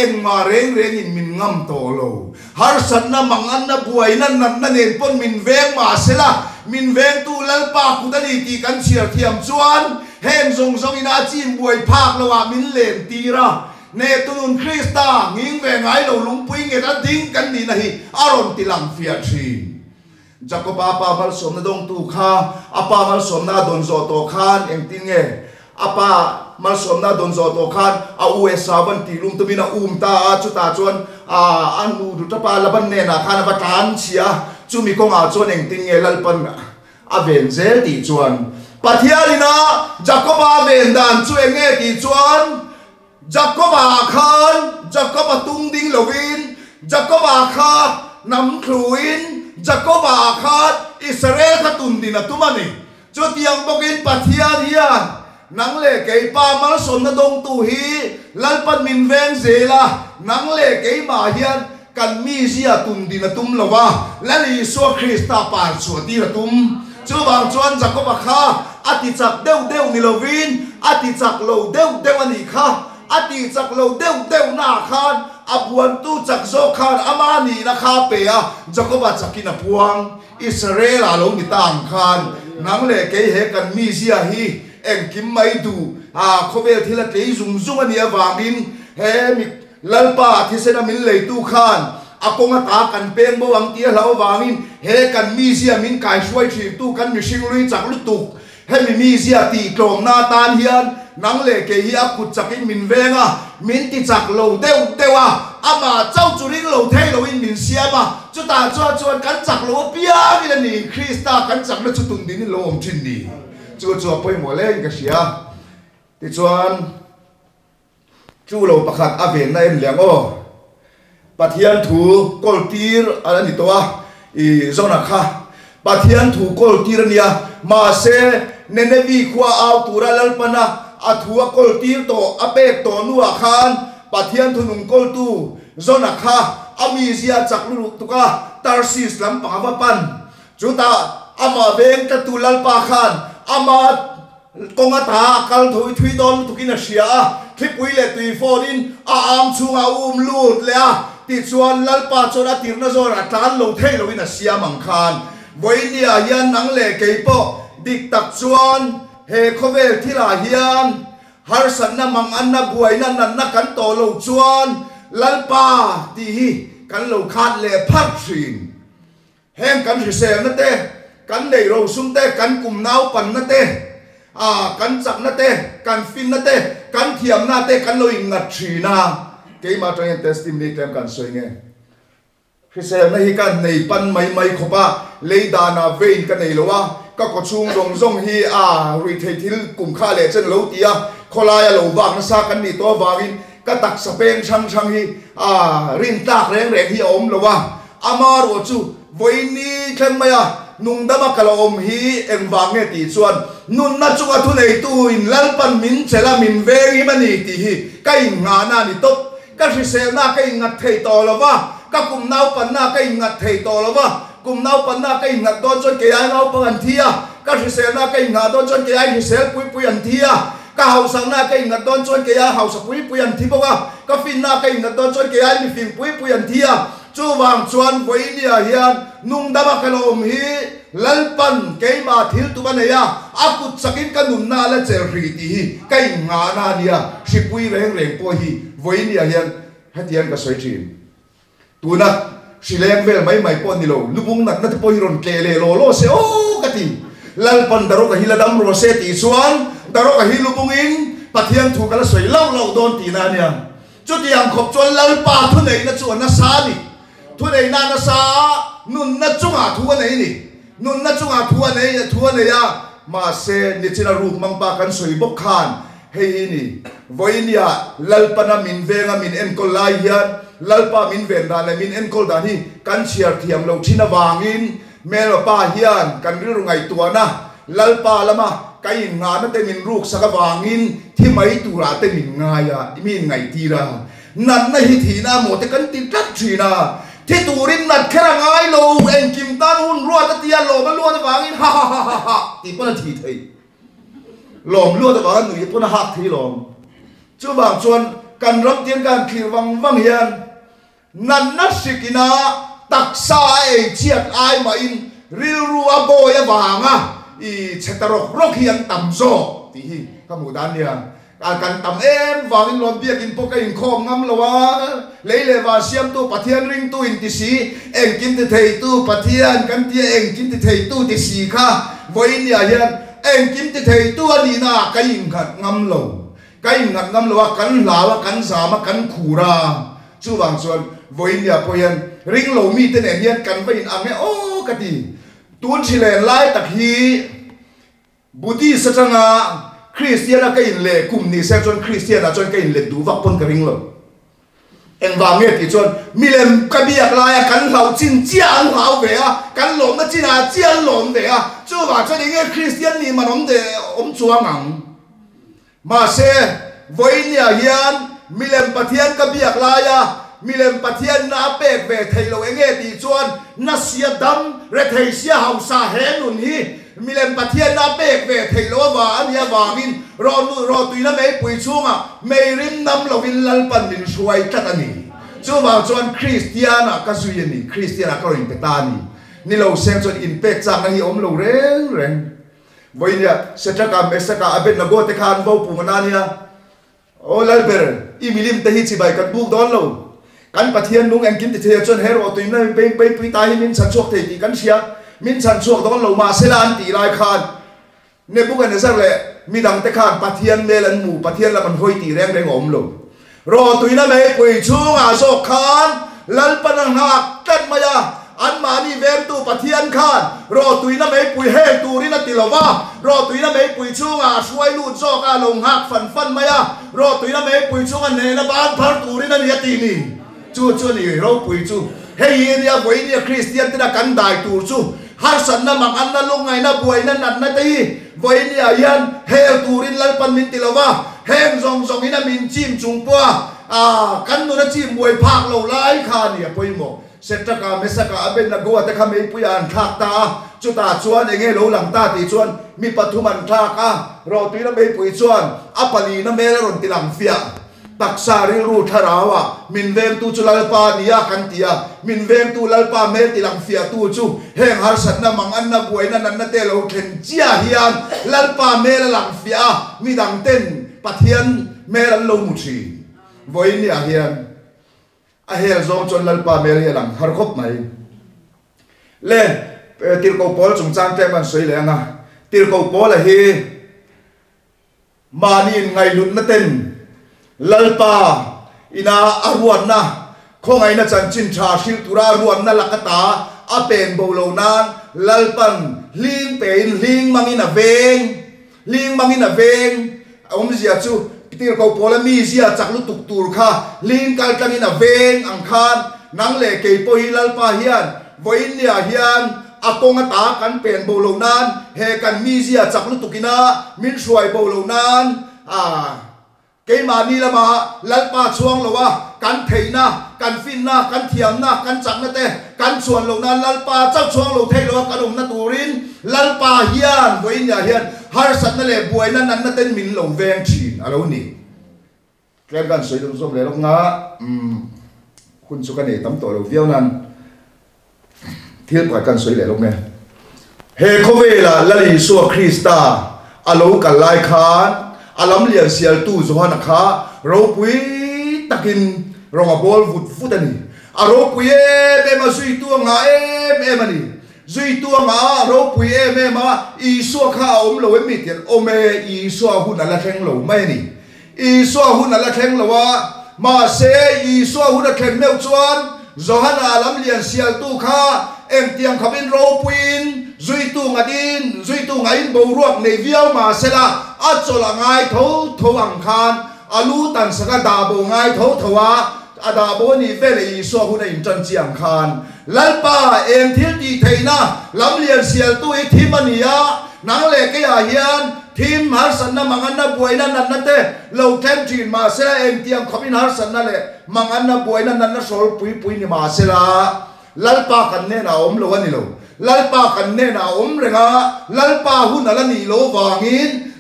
eng ma reng in min ngam to lo har san na mangan na buai na nen pon min veng ma sela min veng tu lalpa ku da ni ti kan chia thiam chuan hen zong ina chim buai phak lo wa min len tira ne tunun Krista nging ve ngai lo lungpui nge ta ding kan ni na hi aron tilang fia thin Jacob apa mal som na dong tu kha apa mal som na don zo to khan eng tin nge apa mal som na don zo to khan a USA ban ti lum tu mina ta chu ta chuan an nu du ta pa la ban ne na khan ba tan chia chu mi ko nga chuan eng tin nge lalpan a ven zel ti chuan pathialina Jacob a ven dan chu enge ti chuan Jacob khan Jacob tung ding lovin Jacob kha nam thluin Jacob khat Israel kha tun din atumani chu tiang bokin pathian hian nang le ke pa mal som na dong tu hi lalpan min veng zela nang le ke ma hian kan mi sia tun din atum lowa lali so Krista par chu ti atum chu bang chuan Jacob kha ati chak deu ni lovin ati chak lo deu ani kha ati chak lo deu na khan abuan tu chak zo khan amani na kha pe a Jacob chakina puang Israel alo ni tam khan nang le ke he kan mi sia hi eng kim mai du khovel thila te zung ani awangin he mi lalpa thisena min le tu khan akonga ta kan peng bo ang tia lau wangin he kan mi sia min kai suai thi tu kan mi sing lui chak lu tu he mi sia ti klom na tan hian nang le ke hi akut chakin min venga min ti chak lo dewa ama chau churing lo thei lo in min siama chu ta chuan kan chak lo pia ni Krista kan chak lo chu tun din lo om thin ni chu poi mo le ka sia ti chuan chu lo pakhat aven na em liang o pathian thu koltir ala ni towa I zona kha pathian thu koltir nia ma se nenevi khwa au tura lalpana athua koltir to apek to nuwa khan pathian thu nung kol tu zona kha ami zia chaklu tuka Tarsis lam pavapan chuta ama veng ta tu lalpa khan ama konga ta kal thui thui don tukina sia khipui le tui fonin am chunga lut le ti chuan lalpa chona tirna zora tan lo thei lo ina sia mang khan với nia hiền nắng lệ cây po dik tak chuan he khovel thila hiền har san na mang an na buai na nan na kan to lo chuan lalpa ti hi kan lo khat le phat thin heng kan ri sel na te kan nei ro sum te kan kum nau pan na te kan chak na te kan fin na te kan thiam na te kan lo ingat thina ke ma tang testimony tem kan soi nge ri sel na hi kan nei pan mai mai khopa leida na vein kan nei lowa ka ko chung rong rong hi ri thei thil kum kha le chen lo tia kholaya lo wak na sa kan ni to wangin ka tak sa peng chang chang hi rin tak reng reng hi om lowa amar wo chu voini thleng maya nung dama kalom hi engwange ti chuan nun na chu athu nei tu in lalpan min chela min vengi mani ti hi kai nga na ni top ka ri sel na kai ngat thei to lowa ka kum nau pan na kai ngat thei to lowa kum nau pan na kai ngat don chon ke ai nau pan thia ka ri sel na kai nga don chon ke ai ri sel pui pui an thia ka hau sang na kai ngat don chon ke ai hau sa pui pui an thi boka ka fin na kai ngat don chon ke ai mi fin pui pui an thia chu wang chuan voi nia hian nung dama kalom hi lalpan keima thil tu banaya akut sakin kanun na la cher ri ti hi kai nga na nia sipui reng reng po hi voi nia hian hatian ka soi thin tuna sileng vel mai mai pon ni lo lubung nat nat po hi ron tle lo lo se o kati lalpan daro ka hiladam ro se ti chuan daro ka hilubungin pathian thu kala soi lau lau don ti na nia chu ti ang khop chuan lalpa thu nei na chuan na sa ni thu nei na sa nun na chunga thu nei ni nun na chunga thu nei ya ma se ni china ru mang pa kan soi bok khan hei ni voinia lalpana min venga min en kol lai hian lalpa min ven da le min en kol da hi kan chiar thiam lo thina wangin melo pa hian kan ri rungai tuana lalpa lama kai nga na te min ruk saka wangin thi mai tura te min nga ya min ngai tira nan na hi thina mo te kan ti tat thina thi turin nat khera ngai lo en kim tan hun ruwa ta tia lo ba luwa ta wangin ha ha ha ha ti pona thi thei lom luwa ta wangin nu pona hak thi lom chu bang chuan kan ram tian kan khir wang hian nan na sikina taksa e chiat ai ma in ril ruwa boya wanga i chetarok rok hian tamzo ti hi kamu dan nia kan tam em wangin lom biak in poka in khom ngam lawa leile wa siam tu pathian ring tu in ti si eng kim ti thei tu pathian kan tia eng kim ti thei tu ti si kha voinia hian eng kim ti thei tu ani na kai ngat ngam lo kai ngat ngam lo kan lawa kan sama kan khura chu wang chuan voinia po hian ring lo mi te ne hian kan vai in ange o kati tun chile lai tak hi budi satanga Christian ka in le kum ni se chon Christian a chon ka in le du vak pon ka ring lo eng wa nge ti chon milem ka biak la ya kan lau chin chiang hau ve a kan lom na chin a chiang lom ve a chu wa chon nge Christian ni manom de chuang ang ma se voinia hian milem pathian ka biak la ya milem pathian na pek ve thailo enge ti chuan na sia dam re thei sia hau sa he nun hi milem pathian na pek ve thailo wa ania wangin ro tuina mei pui chunga mei rim nam lovin lalpan min suai tatani chu wa chuan Christiana ka suyani Christiana ka rin petani ni lo sen chuan in pek chang na hi om lo reng voinia setaka mesaka abet na go te khan vo pumanania o lalber i milim te hi chi bai kan buk don lo kan pathian nung en kim ti the chon hero tuina pe pui ta hi min chan chok the ti kan sia min chan chuak don lo ma selan ti lai khan ne bu kan zar le mi dang te khan pathian melan mu pathian la man hoi ti reng reng om lo ro tuina me pui chunga so khan lalpan hak tat maya an ma ni vem tu pathian khan ro tuina me pui he turina tilowa ro tuina me pui chunga suai lu zo ka long hak fan maya ro tuina me pui chunga ne na ban phar turina ni ti ni chu ni ro pui chu hei nia voi nia Christian tina kan dai tur chu har san na mang an na lungai na buai na nat na te voi nia yan hel turin lalpan min tilawa hem zong ina min chim chung pua kan nu na chim buai phak lo lai kha nia poimo setaka mesaka aben na go ta kha mei puyan thak ta chu ta chuan enge lo lang ta ti chuan mi pathuman thak a ro tuina mei pui chuan apali na mel ron tilang fia taksari ru tharawa min vem tu chu lalpa nia kan tia min vem tu lalpa mel tilang fia tu chu heng har sat na mang an na buai na nan na te lo khen chia hian lalpa mel lang fia mi dang ten pathian mel lo mu chi voi ni a hian a hel zom chon lalpa mel ya lang har khop nai le tir ko pol chung chang te man soi le nga tir ko pol a hi manin ngai lut na ten lalpa ina aruan na khongai na chan chin tha sil tura ruan na lakata a pen bolo nan lalpan ling pen ling mangina veng om zia chu tir ko pola mi zia chaklu tuk tur kha ling kal tangina veng ang khan nang le ke po hi lalpa hian voin nia hian akonga ta kan pen bolo nan he kan mi zia chaklu tukina min suai bolo nan cái mà đi là mà lalpa chuang lo wa kan theina kan finna kan thiamna kan chakna te kan chuan lo na lalpa chak chuang lo thei lo kan na turin lalpa hian voin ya hian har sat na le buai na nan na ten min lo veng thin alo ni klem kan soi dum som le lo nga hun chu kan ne tam to lo viau nan thil pa kan soi le lo me he khovela lali su krista alo kan lai khan alam lian sial tu zohana kha ro pui takin ronga bol vut futani aro pui be ma zui tu nga ani zui tu nga ro pui ma I so kha om lo mi tian ome I so hu na la theng lo mai ni I so hu na la theng lo wa ma se I so hu na theng meu chuan zohana alam lian sial tu kha em tiang khabin ro puin zui tu ngadin zui tu ngain bo ruak nei viau ma sela achola ngai tho ang khan alu tan saka da bo ngai thowa ada bo ni vele I so hu na in chan chiang khan lalpa em thil ti theina lam lian sial tu I thimania nang le ke ya hian thim har san na mangan na buai na nan na te lo them thin ma sela em tiang khabin har san na le mangan na buai na nan na sol pui ni ma sela lalpa kan ne na om lo ani lo lalpa kan ne na om renga lalpa hu na la ni lo wangin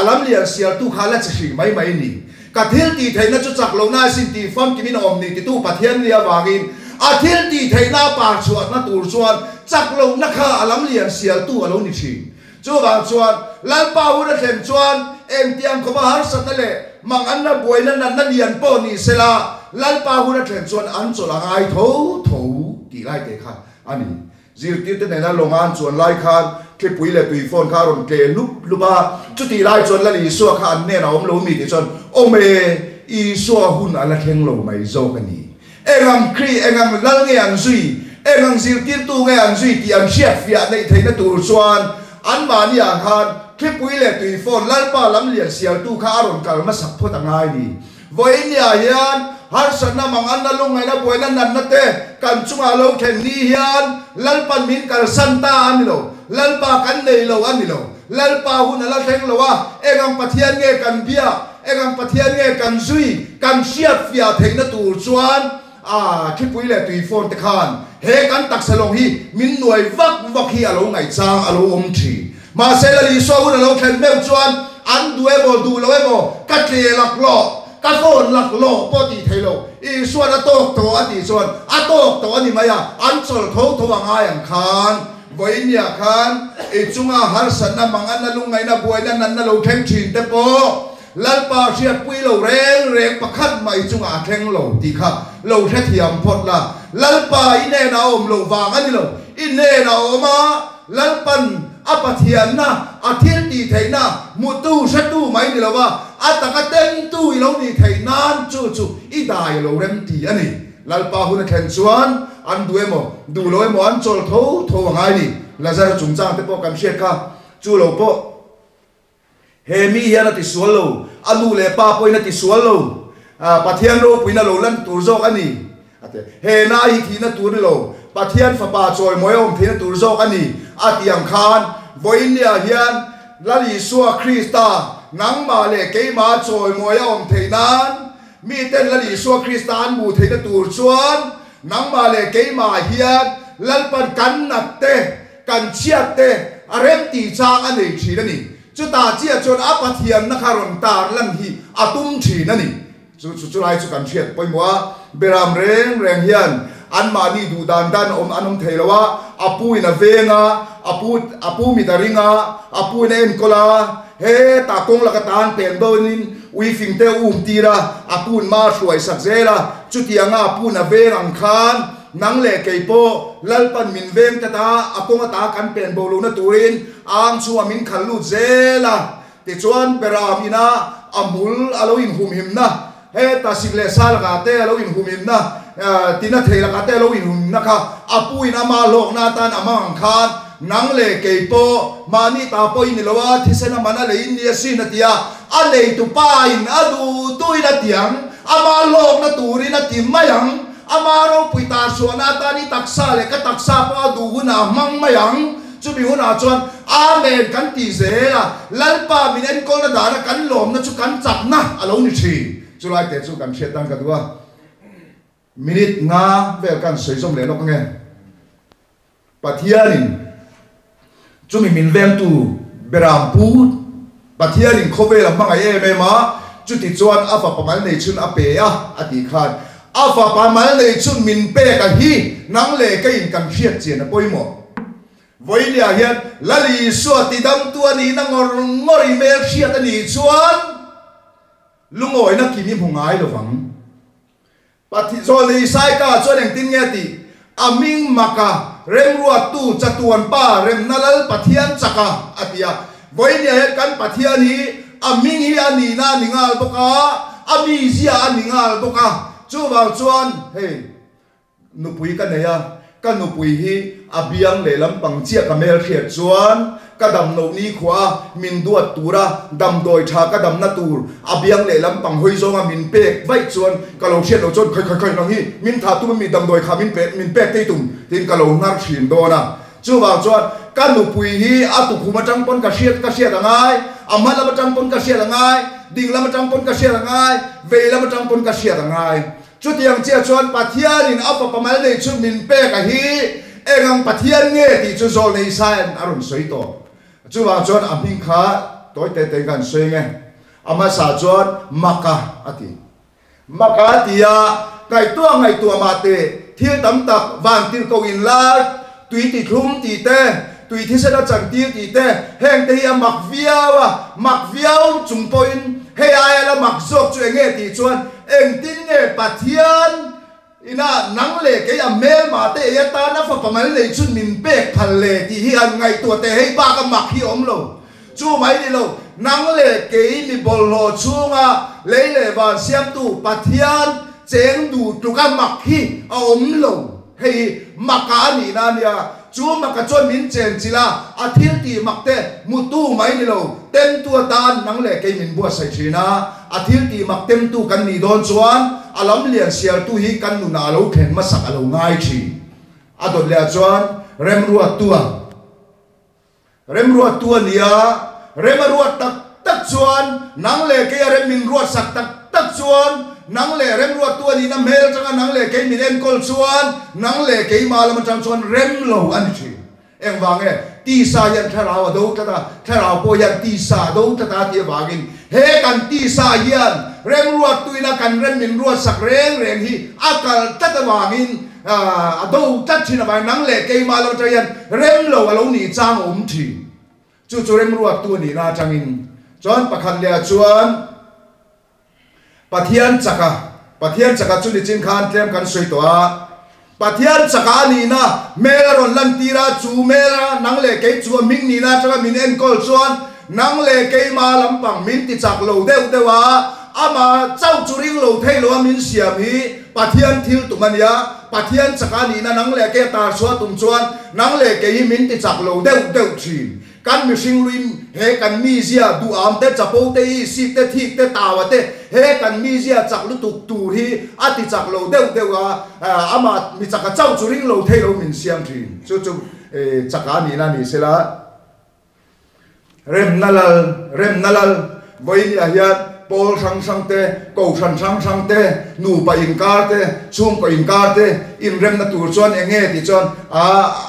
alam lian sial tu khala chi mai ni ka thil ti theina chu chak lo na sin ti fam ki min om ni ti tu pathian lia wangin a thil ti theina pa chuat na tur chuan chak lo na kha alam lian sial tu alo ni chi chu wang chuan lalpa hu na thlem chuan em tiang ko ba har sat na le mang an na buai na nan na lian po ni sela lalpa hu na thlem chuan an chola ngai tho ti lai te kha ani zir ti te na longan chuan lai khan ke pui le tui phone kha ron ke lupa chu ti lai chuan la li so kha an ne na om lo mi ti chuan ome I so hun ala theng lo mai zo kani engam kri engam lal nge an zui engam zir ti tu nge an zui ti an chef fia nei theina tur chuan an ma ni a khan ke pui le tui phone lalpa lam lian sial tu kha ron kal ma sak phot angai ni voi nia hian har sana mangan na lungai na buai na nan na te kan chunga lo khen ni hian lalpan min kal santa ani lo lalpa kan nei lo ani lo lalpa hu na la theng lo wa engam pathian nge kan bia engam pathian nge kan zui kan siat fia theina tur chuan khi pui le tui phone te khan he kan tak salong hi min nuai vak hi alo ngai chang alo om thi ma se la li so hu na lo khen meu chuan an due bo du lo e bo ka tle lak lo ka phone lak lo po ti thailo I suan atok to ati suan atok to ani maya an chol tho angai ang khan voinia khan I chunga har san na mangan na lungai na buai na nan na lo theng thin te po lalpa sia pui lo reng pakhat mai chunga theng lo ti kha lo the thiam phot la lalpa ine na om lo wang ani lo ine na oma lalpan apathian na athil ti theina mutu satu mai ni lo wa ataka ten tu I lo ni theinan chu I dai lo rem ti ani lalpa hu na khen chuan an duemo du lo mo an chol tho ngai ni lazar chung chang te po kam shet kha chu lo po he mi hian ati sual lo alu le pa poina ti sual lo pathian ro puina lo lan tur zok ani ate he na hi thi na tur lo pathian fa pa choi moyom thina tur zok ani atiang khan voinia hian lali suwa krista nang ma le ke ma choi moyom theinan mi ten lali suwa kristan mu theina tur chuan nang ma le ke ma hian lalpan kan nat te kan chiat te arem ti chang ani thina ni chu ta chia chon apathiam na kharon tar lan hi atum thina ni chu lai chu kan thiat poimwa beram reng hian an ma ni du dan anom theilawa apu ina venga apu mitaringa apu na en kola he ta kong la ka tan pen donin ui fing te tira apun ma hruai sak zela chutianga apu na veng ang khan nang le keipo lalpan min veng ta akonga ta kan pen bolo na turin ang chu amin khallu zela ti chuan beram ina amul aloin hum himna he ta sigle sal ka te aloin hum himna tina theila ka te aloin hum na kha apu ina ma lok na tan amang khan nang le keipo mani ta po in lowa thisena mana le in ya sin atia ale tu pa in adu tu ina tiang ama lok na turi na tim mayang amaro puita suana ta ni taksa le ka taksa pa du huna mang mayang chu bi huna chuan amen kan ti zela lalpa min en kol na dana kan lom na chu kan chak na alo ni thi chu lai te chu kan shetan ka duwa minute nga vel kan soi som le nok nge pathianin chumi min vem tu beram pu pathianin khove la manga e ma chuti chuan afa pamal nei chun ape a ati khan afa pamal nei chun min pe ka hi nang le ka in kan khiat chen a poimo voilia hian lali so ti dam tu ani na ngori me khiat ani chuan lungoi na kimi hungai lo wang pathi zo le sai ka chuan eng tin nge ti aming maka rem ruat tu chatuan pa rem nalal pathian chaka atia voilia he kan pathian hi aming hi ani na ningal boka ami zia aningal boka chu wang chuan he nupui ka neya kan nupui hi abiang le lam pang chia ka mel khiat chuan kadam no ni khwa min duat tura dam doi tha kadam na tur abiang le lam pang hoi zonga min pek vai chuan kalo khiat lo chon khai nang hi min tha tu mi dam doi kha min pek te tum tin kalo nar thin do na chu wa chuan kan nu pui hi atu khuma tang pon ka khiat angai amma la tang pon ka khiat angai ding la tang pon ka khiat angai ve la tang pon ka khiat angai chu tiang chia chuan pathian in apa pamal nei chu min pek ka hi engang pathian nge ti chu zol nei san arun soi to chu wa chuan aming kha toy te kan soi nge ama sa chuan maka ati ya ngai tua ma te thil tam tak van til ko in la tui ti thum ti te tui thi sa chang ti ti te heng te hi mak viaw chung point he ai la mak zok chu nge ti chuan eng tin nge pathian ina nang le ke ya mel ma te ya ta na fa pamal le chun min pek phal le ti hi an ngai tua te hei ba ka mak hi om lo chu mai ni lo nang le ke mi bol lo chunga le van siam tu pathian cheng du tu ka mak hi om lo hei maka ni na nia chu maka chon min chen chila athil ti makte mutu mai ni lo tem tu tan nang le ke min bua sai thina athil ti mak tem tu kan ni don chuan alam lian sial tu hi kan nu na lo khen ma sak alo ngai thi adot le chuan rem ruat tua nia rem ruat tak chuan nang le ke rem min ruat sak tak chuan nang le rem ruat tua ni na mel changa nang le ke min en kol chuan nang le ke malam chang chuan rem lo an thi eng wange ti sa yan tharau do ta tharau po yan ti sa do ta ti wangin he kan ti sa yan rem ruat tuina kan rem min ruat sak reng hi akal ta wangin do ta thina ba nang le ke malam chang yan rem lo alo ni chang thi chu rem ruat tu ni na changin chuan pakhan le chuan pathian chaka chu ni chin khan tlem kan soi to a pathian chaka ni na melaron lan tira chu mela nang le ke chu ming ni na chaka min en kol chuan nang le ke ma lampang min ti chak lo dewa ama chau chu ring lo thei lo min siam hi pathian thil tu mania pathian chaka ni na nang le ke tar suwa tum chuan nang le ke hi min ti chak lo deu thin kan mi sing luin he kan mi zia du am te chapo te si te thi te tawa te he kan mi zia chak lu tuk tu hi ati chak lo dewa ama mi chaka chau chu ring lo thei lo min siam thin chu chaka ni na ni sela rem nalal voi ni hian pol sang te ko sang te nu pa in kar te chung pa in kar te in rem na tur chuan enge ti chuan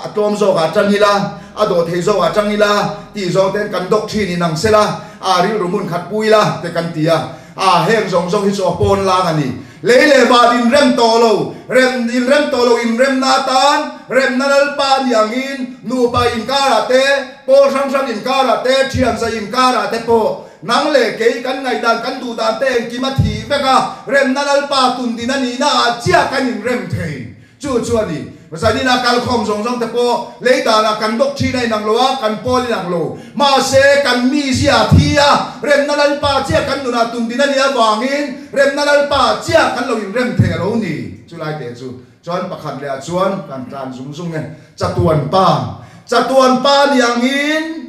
atom zo ga chanila ado thei zo wa changila ti zo ten kan dok thi ni nang sela a ril rumun khat puila te kan tia heng zong zong hi so pon lang ani leile ba in rem tolo in rem na tan rem na lal pa niangin nu ba in karate po sang in karate thiam sa in karate po nang le ke kan ngai dan kan du dan te ki ma thi veka rem na lal pa tun din ani na chia kan in rem thei chu ani masa ni na kal khom zong zong te po le da na kan dok thi nai nang loa kan pol nang lo ma se kan mi sia thia rem na lal pa chia kan nu na tun din ani awangin rem na lal pa chia kan lo in rem thei lo ni chu lai te chu chuan pakhat le chuan kan tran zum zum nge chatuan pa niangin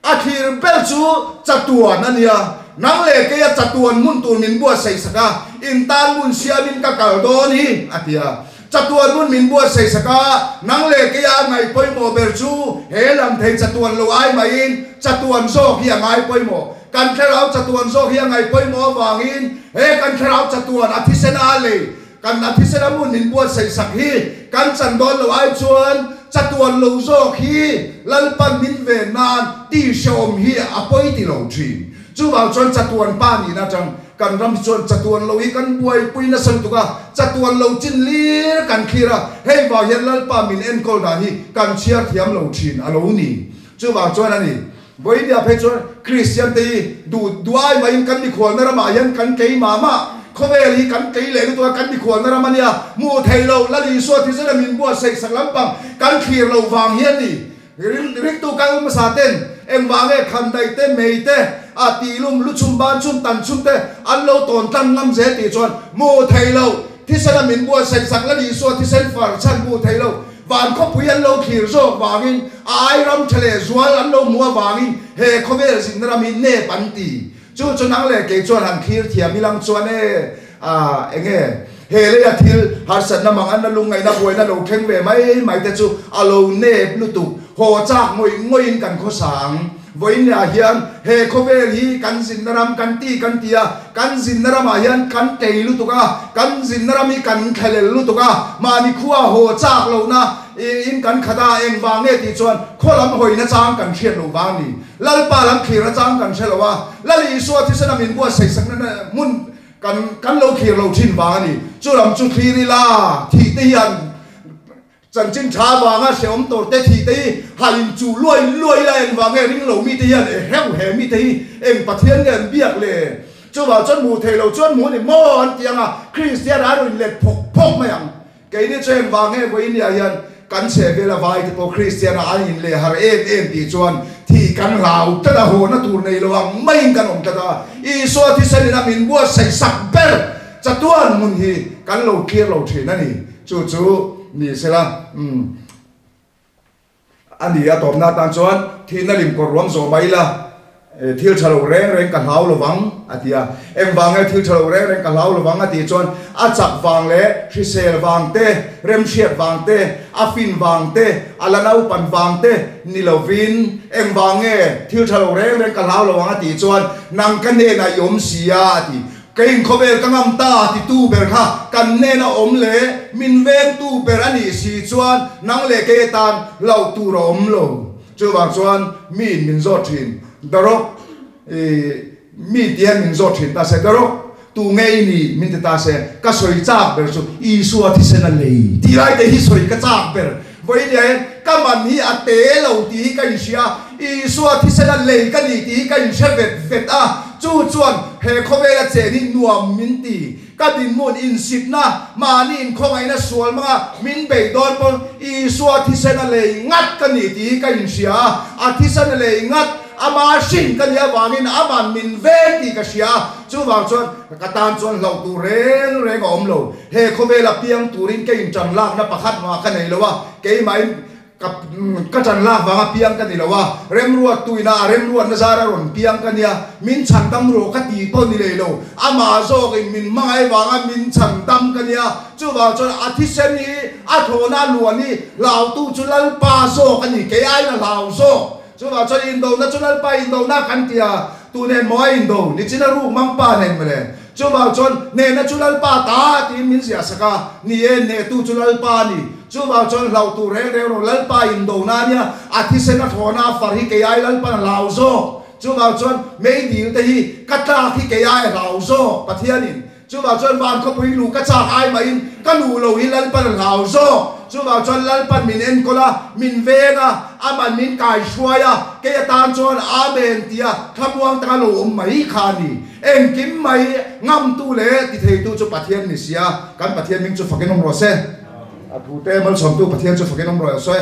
akhir bel chu chatuan ania nang le ke chatuan mun tur min bua sei saka in tan mun sia min ka kal do ni atia chatuan mun min bua sei saka nang le ke ya ngai poi mo ber chu he lam thei chatuan lo ai mai in chatuan zo hi ngai poi mo kan therau chatuan zo hi ngai poi mo wangin he kan therau chatuan athisena le kan athisena mun min bua sei sak hi kan chan don lo ai chuan chatuan lo zo hi lalpan min ve nan ti shom hi apoi ti lo thi chu ba chuan chatuan pa ni na chang kan ram chuan chatuan lo hi kan buai pui na san tuka chatuan lo chin lir kan khira hei ba hian lalpa min en kol da hi kan chia thiam lo thin alo ni chu ba chuan ani voi dia phe chuan christian te du duai mai kan ni khol na rama hian kan kei mama khovel hi kan kei le tu kan ni khol na rama nia mu thei lo la li so thi sa min bua sei sak lampang kan khir lo wang hian ni ring tu kan ma sa ten em wange kham dai te mei te a ti lum lu chum ban chum tan chum te an lo ton tan ngam je ti chuan mu thei lo thi sa min bua sei sak la li so thi sen far chan mu thei lo van ko puyan lo khir zo wangin ai ram thale zual an lo mua wangin he khovel sin ram in ne pan ti chu nang le ke chuan han khir thiam milang chuan e enge he le ya thil har san na mang an na lung ngai na boi na lo theng ve mai te chu alo ne lu tu ho chak ngoi in kan kho sang voin ya hian he khovel hi kan sin ram kan tia kan sin ram a hian kan tei lu tu ka kan sin ram hi kan khalel lu tu ka mani khuwa ho chak lo na in kan khada eng wange ti chuan kholam hoina chang kan thiat lo wang ni lalpa lam khira chang kan thelawa lali so ti sana min bua sei sang na mun kan lo khir lo thin wang ni chu lam chu khiri la thi te hian chan chin tha wanga seom tor te thi te halin chu loi la en wange ring lo mi te hian he mi te eng pathian ngen biak le chu ba chon mu thei lo chon mu ni mon tianga christian a rin let phok mayang ke ni chen wange ko in ya hian kan se vela vai te po christian a in le har em ti chuan thi kan lau ta da ho na tur nei lo ang mai kan om ta da i so thi sen na min bua sei sak ber chatuan mun hi kan lo clear lo the na ni chu ni se la ani a tom na tan chuan thi na lim ko rom zo mai la thil chalo reng kan hau lo wang atia em wange thil chalo reng kan hau lo wang ati chuan a chak wang le hrisel wang te rem shiat wang te afin wang te alanau pan wang te nilovin em wange thil chalo reng kan hau lo wang ati chuan nang kan ne na yom sia ati kein khovel kangam ta ti tu ber kha kan ne na om le min veng tu ber ani si chuan nang le ke tan lau tu ro om lo chu wang chuan min zo thin darok mi tian min zo thin ta se darok tu ngei ni min ta se ka soi chak ber chu i suwa thi sen a lei ti lai te hi soi ka chak ber voi dia ka man hi a te lo ti ka in sia i suwa thi sen a lei ka ni ti ka in se vet a chu chuan he khowela che ni nuam min ti ka din mun in sip na ma ni in khongai na sual ma min be don pon i suwa thi sen a lei ngat ka ni ti ka in sia a thi sen a lei ngat ama shin kan ya wangin aman min ven ti ka sia chu wang chuan ka tan chuan lo tu reng om lo he khowela piang turin ke in chang lak na pakhat ma ka nei lo wa ke mai ka chan lak wanga piang ka ni lo wa rem ruat tuina rem ruat na zara ron piang ka nia min chan tam ro ka ti to ni le lo ama zo in min mai wanga min chan tam ka nia chu wang chuan athisen ni a thona luani lau tu chu lal pa zo ka ni ke ai na lau zo chu ba cho indo na chunal pa indo na kan tia tu nen mo indo ni china ru mang pa nen mele chu ba chon ne na chunal pa ta ti min sia saka ni e ne tu chunal pa ni chu ba chon lau tu re ro lal pa indo na nia athi se na thona far hi ke ai lal pa lau zo chu ma chuan mei dil te hi kata khi ke ai rau zo pathianin chu ma chuan van kho pui lu ka cha ai ma in ka lu lo hi lal pan rau zo chu ma chuan lal pan min en kola min venga aman min kai shwaya ke tan chuan amen tia thamuang ta lo mai khani en kim mai ngam tu le ti thei tu chu pathian ni sia kan pathian ming chu fakin ong ro se a thu te mal som tu pathian chu fakin ong ro se